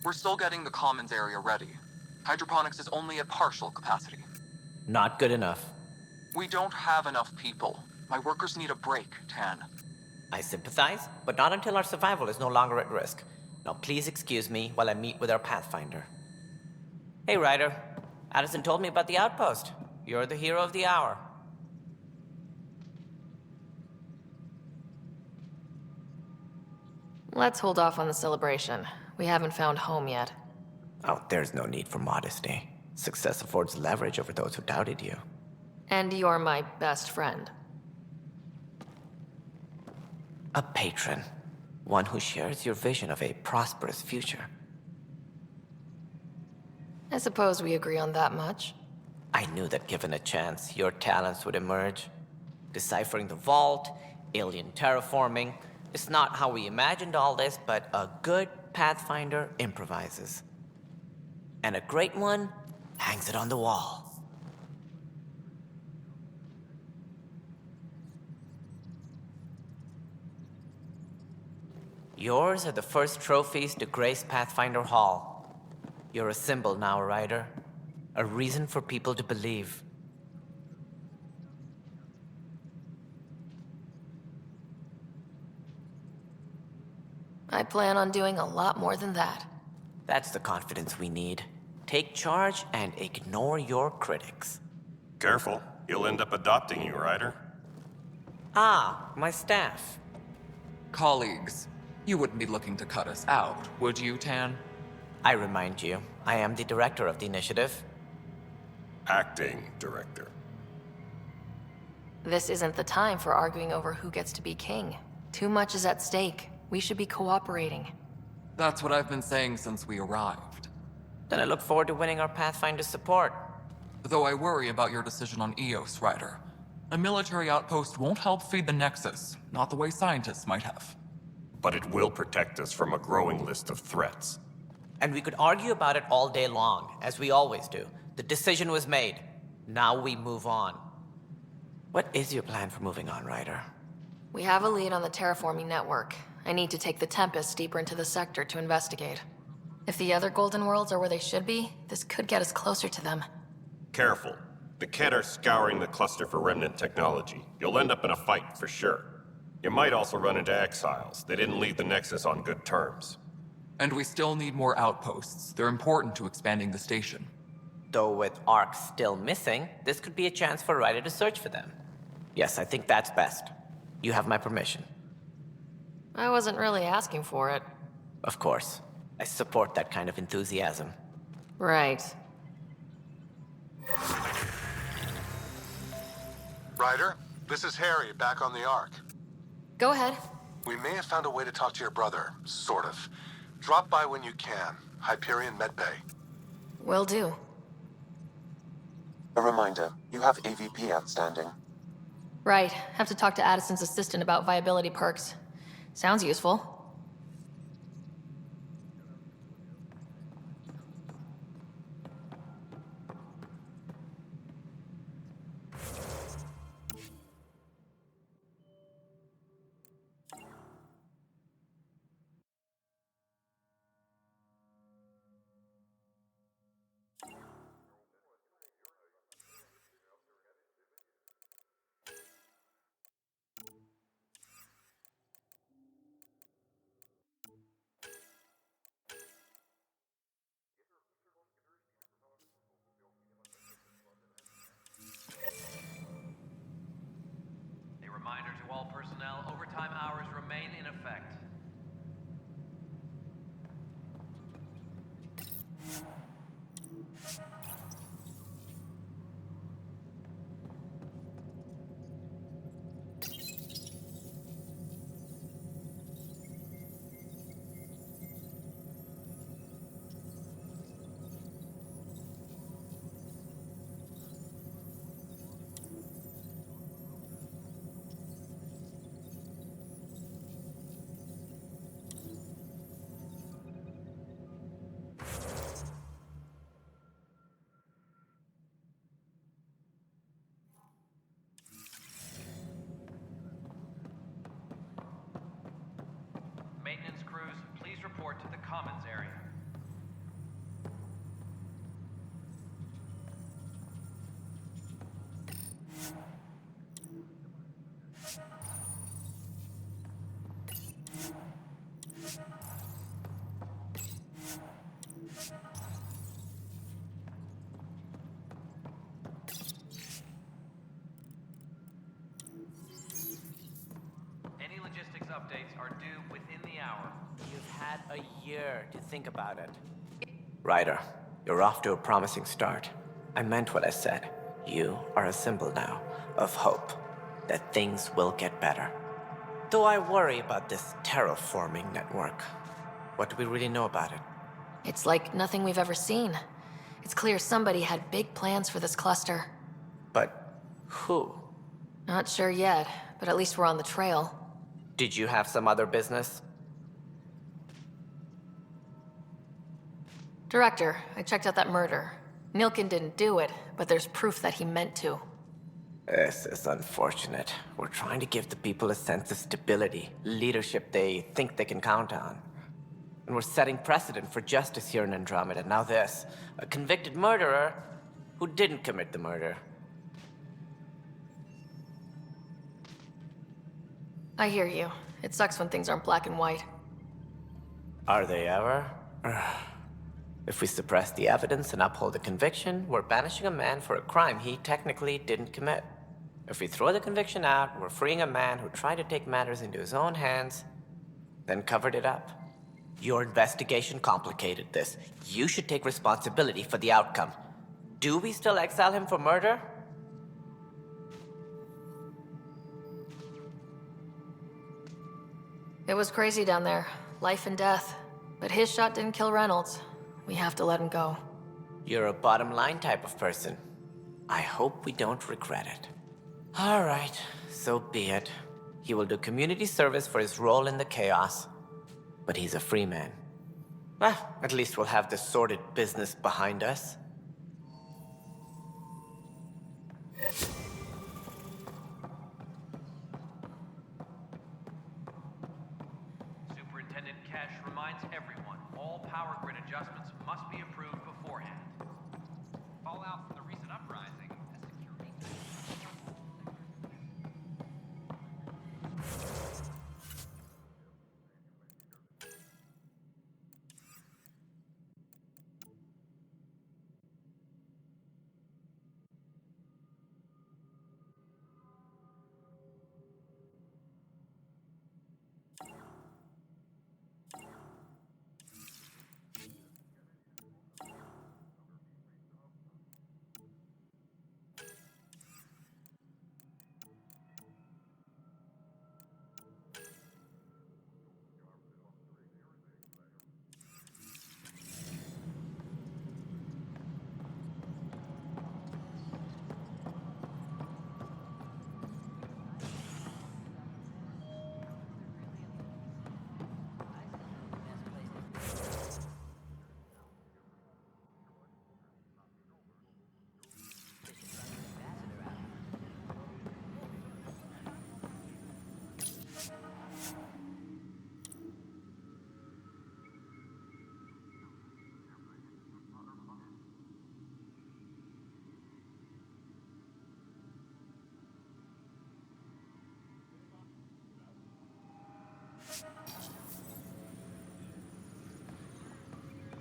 Speaker 20: We're still getting the commons area ready. Hydroponics is only at partial capacity.
Speaker 15: Not good enough.
Speaker 20: We don't have enough people. My workers need a break, Tan.
Speaker 15: I sympathize, but not until our survival is no longer at risk. Now please excuse me while I meet with our Pathfinder. Hey, Ryder. Addison told me about the outpost. You're the hero of the hour.
Speaker 2: Let's hold off on the celebration. We haven't found home yet.
Speaker 15: Oh, there's no need for modesty. Success affords leverage over those who doubted you.
Speaker 2: And you're my best friend.
Speaker 15: A patron. One who shares your vision of a prosperous future.
Speaker 2: I suppose we agree on that much.
Speaker 15: I knew that given a chance, your talents would emerge. Deciphering the vault, alien terraforming. It's not how we imagined all this, but a good Pathfinder improvises. And a great one hangs it on the wall. Yours are the first trophies to grace Pathfinder Hall. You're a symbol now, Ryder. A reason for people to believe.
Speaker 2: I plan on doing a lot more than that.
Speaker 15: That's the confidence we need. Take charge and ignore your critics.
Speaker 21: Careful. He'll end up adopting you, Ryder.
Speaker 15: Ah, my staff.
Speaker 20: Colleagues, you wouldn't be looking to cut us out, would you, Tan?
Speaker 15: I remind you, I am the director of the initiative.
Speaker 21: Acting director.
Speaker 2: This isn't the time for arguing over who gets to be king. Too much is at stake. We should be cooperating.
Speaker 20: That's what I've been saying since we arrived.
Speaker 15: Then I look forward to winning our Pathfinder support.
Speaker 20: Though I worry about your decision on Eos, Ryder. A military outpost won't help feed the Nexus, not the way scientists might have.
Speaker 21: But it will protect us from a growing list of threats.
Speaker 15: And we could argue about it all day long, as we always do. The decision was made. Now we move on. What is your plan for moving on, Ryder?
Speaker 2: We have a lead on the terraforming network. I need to take the Tempest deeper into the sector to investigate. If the other Golden Worlds are where they should be, this could get us closer to them.
Speaker 21: Careful. The Kett are scouring the cluster for remnant technology. You'll end up in a fight, for sure. You might also run into exiles. They didn't leave the Nexus on good terms.
Speaker 20: And we still need more outposts. They're important to expanding the station.
Speaker 15: Though with Ark still missing, this could be a chance for Ryder to search for them. Yes, I think that's best. You have my permission.
Speaker 2: I wasn't really asking for it.
Speaker 15: Of course. I support that kind of enthusiasm.
Speaker 2: Right.
Speaker 22: Ryder, this is Harry, back on the Ark.
Speaker 2: Go ahead.
Speaker 22: We may have found a way to talk to your brother, sort of. Drop by when you can. Hyperion Medbay.
Speaker 2: Will do.
Speaker 1: A reminder, you have AVP outstanding.
Speaker 2: Right. Have to talk to Addison's assistant about viability perks. Sounds useful.
Speaker 16: commons area. Any logistics updates are due within the hour.
Speaker 15: You've had a year to think about it. Ryder, you're off to a promising start. I meant what I said. You are a symbol now of hope that things will get better. Though I worry about this terraforming network. What do we really know about it?
Speaker 2: It's like nothing we've ever seen. It's clear somebody had big plans for this cluster.
Speaker 15: But who?
Speaker 2: Not sure yet, but at least we're on the trail.
Speaker 15: Did you have some other business?
Speaker 2: Director, I checked out that murder. Nilkin didn't do it, but there's proof that he meant to.
Speaker 15: This is unfortunate. We're trying to give the people a sense of stability, leadership they think they can count on. And we're setting precedent for justice here in Andromeda. Now this, a convicted murderer who didn't commit the murder.
Speaker 2: I hear you. It sucks when things aren't black and white.
Speaker 15: Are they ever? If we suppress the evidence and uphold the conviction, we're banishing a man for a crime he technically didn't commit. If we throw the conviction out, we're freeing a man who tried to take matters into his own hands, then covered it up. Your investigation complicated this. You should take responsibility for the outcome. Do we still exile him for murder?
Speaker 2: It was crazy down there. Life and death. But his shot didn't kill Reynolds. We have to let him go.
Speaker 15: You're a bottom line type of person. I hope we don't regret it. All right, so be it. He will do community service for his role in the chaos. But he's a free man. At least we'll have the sordid business behind us.
Speaker 16: Superintendent Kesh reminds everyone all power grid adjustments must be approved beforehand. Fallout from the recent uprising has security.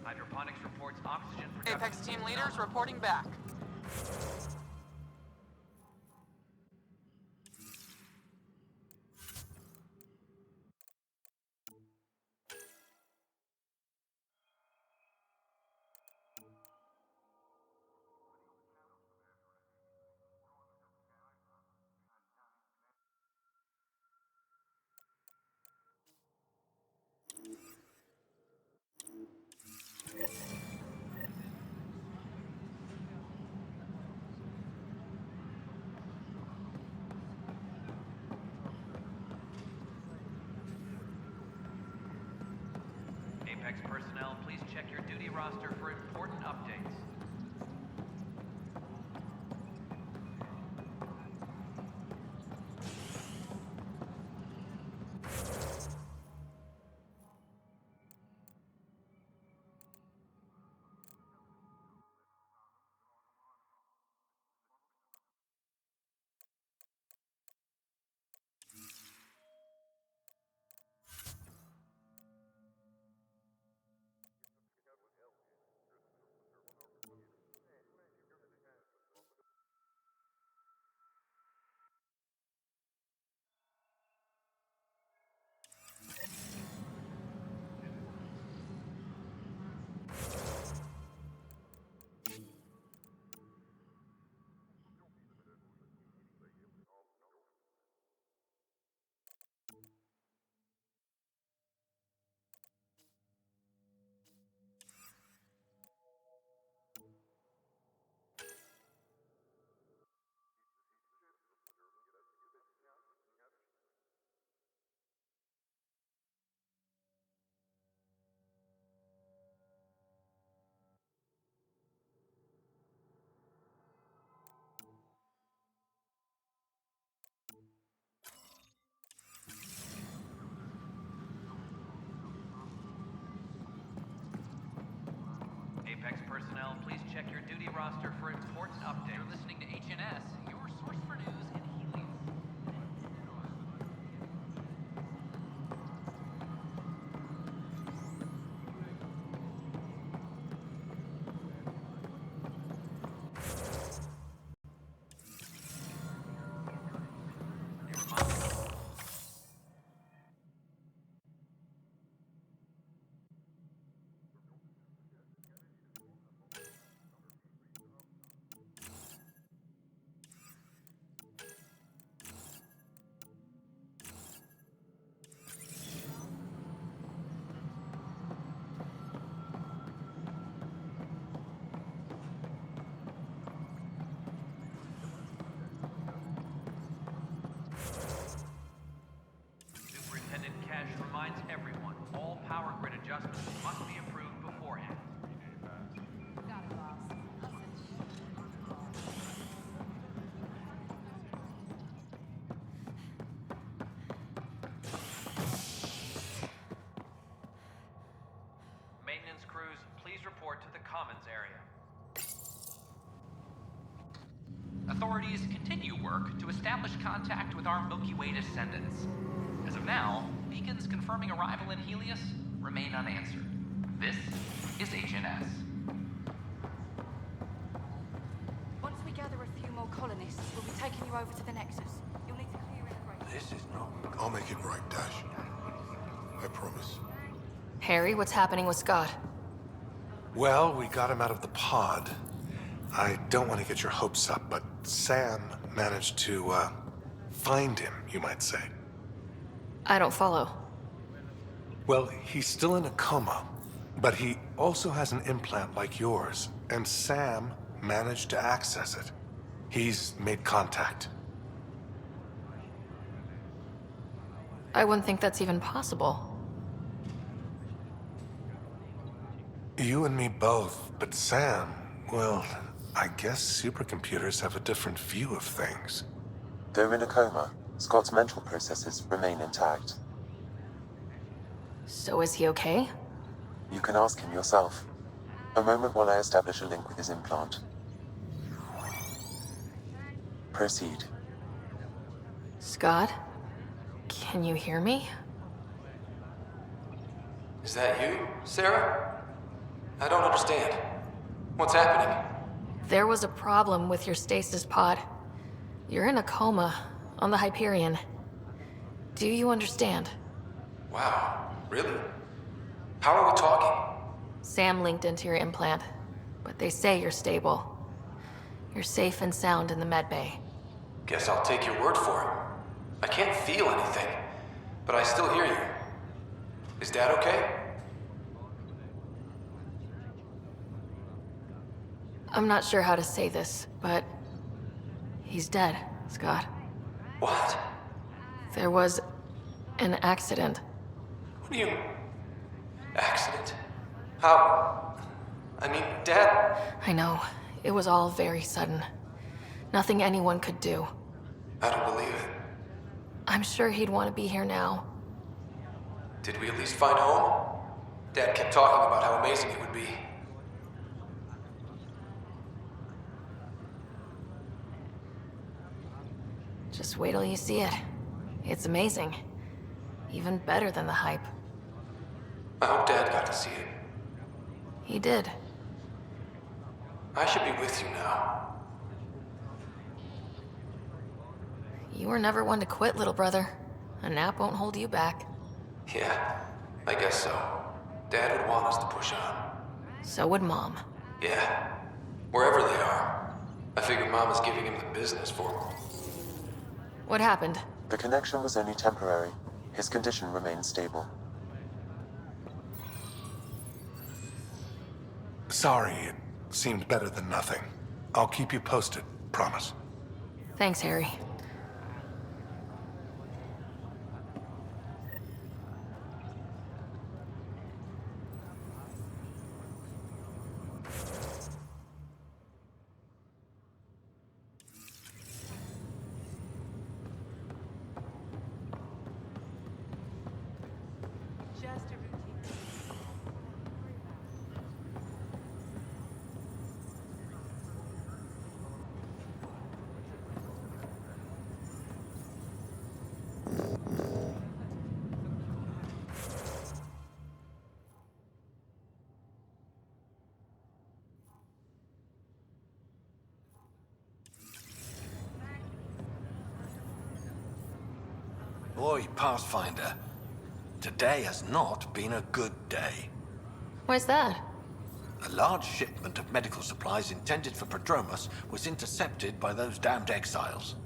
Speaker 16: Hydroponics reports oxygen production.
Speaker 20: Apex team leaders reporting back.
Speaker 16: Apex personnel, please check your duty roster for important updates. please check your duty roster for important updates. You're listening to HNS, your source for news in Helios. Superintendent Cash reminds everyone, all power grid adjustments must be approved beforehand.
Speaker 17: Got it, boss.
Speaker 16: Maintenance crews, please report to the Commons area. Authorities continue work to establish contact with our Milky Way descendants. As of now, beacons confirming arrival in Helios remain unanswered. This is HNS.
Speaker 17: Once we gather a few more colonists, we'll be taking you over to the Nexus. You'll need to clear immigration.
Speaker 22: This is not... I'll make it right, Dash. I promise.
Speaker 2: Harry, what's happening with Scott?
Speaker 22: Well, we got him out of the pod. I don't want to get your hopes up, but Sam managed to, find him, you might say.
Speaker 2: I don't follow.
Speaker 22: Well, he's still in a coma, but he also has an implant like yours, and Sam managed to access it. He's made contact.
Speaker 2: I wouldn't think that's even possible.
Speaker 22: You and me both, but Sam, well, I guess supercomputers have a different view of things.
Speaker 1: Though in a coma, Scott's mental processes remain intact.
Speaker 2: So is he okay?
Speaker 1: You can ask him yourself. A moment while I establish a link with his implant. Proceed.
Speaker 2: Scott? Can you hear me?
Speaker 4: Is that you, Sarah? I don't understand. What's happening?
Speaker 2: There was a problem with your stasis pod. You're in a coma on the Hyperion. Do you understand?
Speaker 4: Wow, really? How are we talking?
Speaker 2: Sam linked into your implant, but they say you're stable. You're safe and sound in the medbay.
Speaker 4: Guess I'll take your word for it. I can't feel anything, but I still hear you. Is Dad okay?
Speaker 2: I'm not sure how to say this, but he's dead, Scott.
Speaker 4: What?
Speaker 2: There was an accident.
Speaker 4: What do you... Accident? How... I mean, Dad...
Speaker 2: I know. It was all very sudden. Nothing anyone could do.
Speaker 4: I don't believe it.
Speaker 2: I'm sure he'd want to be here now.
Speaker 4: Did we at least find home? Dad kept talking about how amazing it would be.
Speaker 2: Just wait till you see it. It's amazing. Even better than the hype.
Speaker 4: I hope Dad got to see it.
Speaker 2: He did.
Speaker 4: I should be with you now.
Speaker 2: You were never one to quit, little brother. A nap won't hold you back.
Speaker 4: Yeah, I guess so. Dad would want us to push on.
Speaker 2: So would Mom.
Speaker 4: Yeah, wherever they are. I figure Mom is giving him the business for him.
Speaker 2: What happened?
Speaker 1: The connection was only temporary. His condition remains stable.
Speaker 22: Sorry, it seemed better than nothing. I'll keep you posted, promise.
Speaker 2: Thanks, Harry.
Speaker 11: Boy, Pathfinder. Today has not been a good day.
Speaker 2: Why's that?
Speaker 11: A large shipment of medical supplies intended for Prodromos was intercepted by those damned exiles.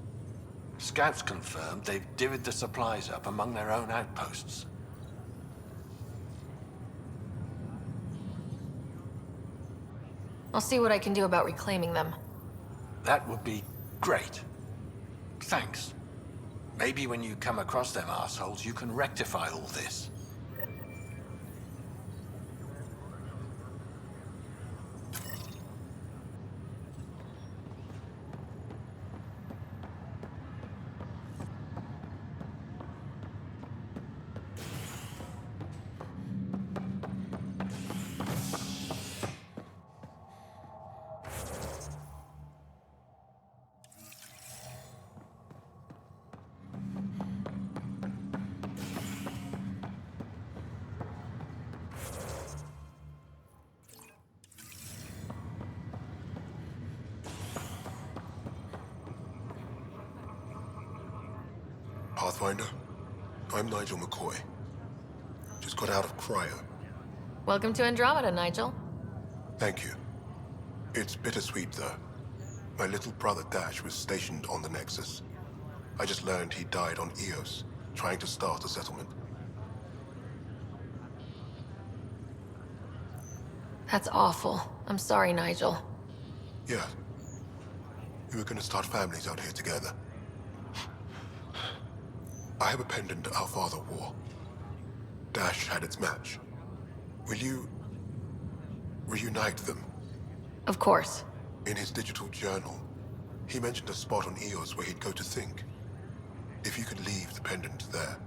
Speaker 11: Scouts confirmed they've divvied the supplies up among their own outposts.
Speaker 2: I'll see what I can do about reclaiming them.
Speaker 11: That would be great. Thanks. Maybe when you come across them assholes, you can rectify all this.
Speaker 7: Pathfinder, I'm Nigel McCoy. Just got out of cryo.
Speaker 2: Welcome to Andromeda, Nigel.
Speaker 7: Thank you. It's bittersweet, though. My little brother Dash was stationed on the Nexus. I just learned he died on Eos, trying to start a settlement.
Speaker 2: That's awful. I'm sorry, Nigel.
Speaker 7: Yeah. We were gonna start families out here together. I have a pendant our father wore. Dash had its match. Will you reunite them?
Speaker 2: Of course.
Speaker 7: In his digital journal, he mentioned a spot on Eos where he'd go to think. If you could leave the pendant there,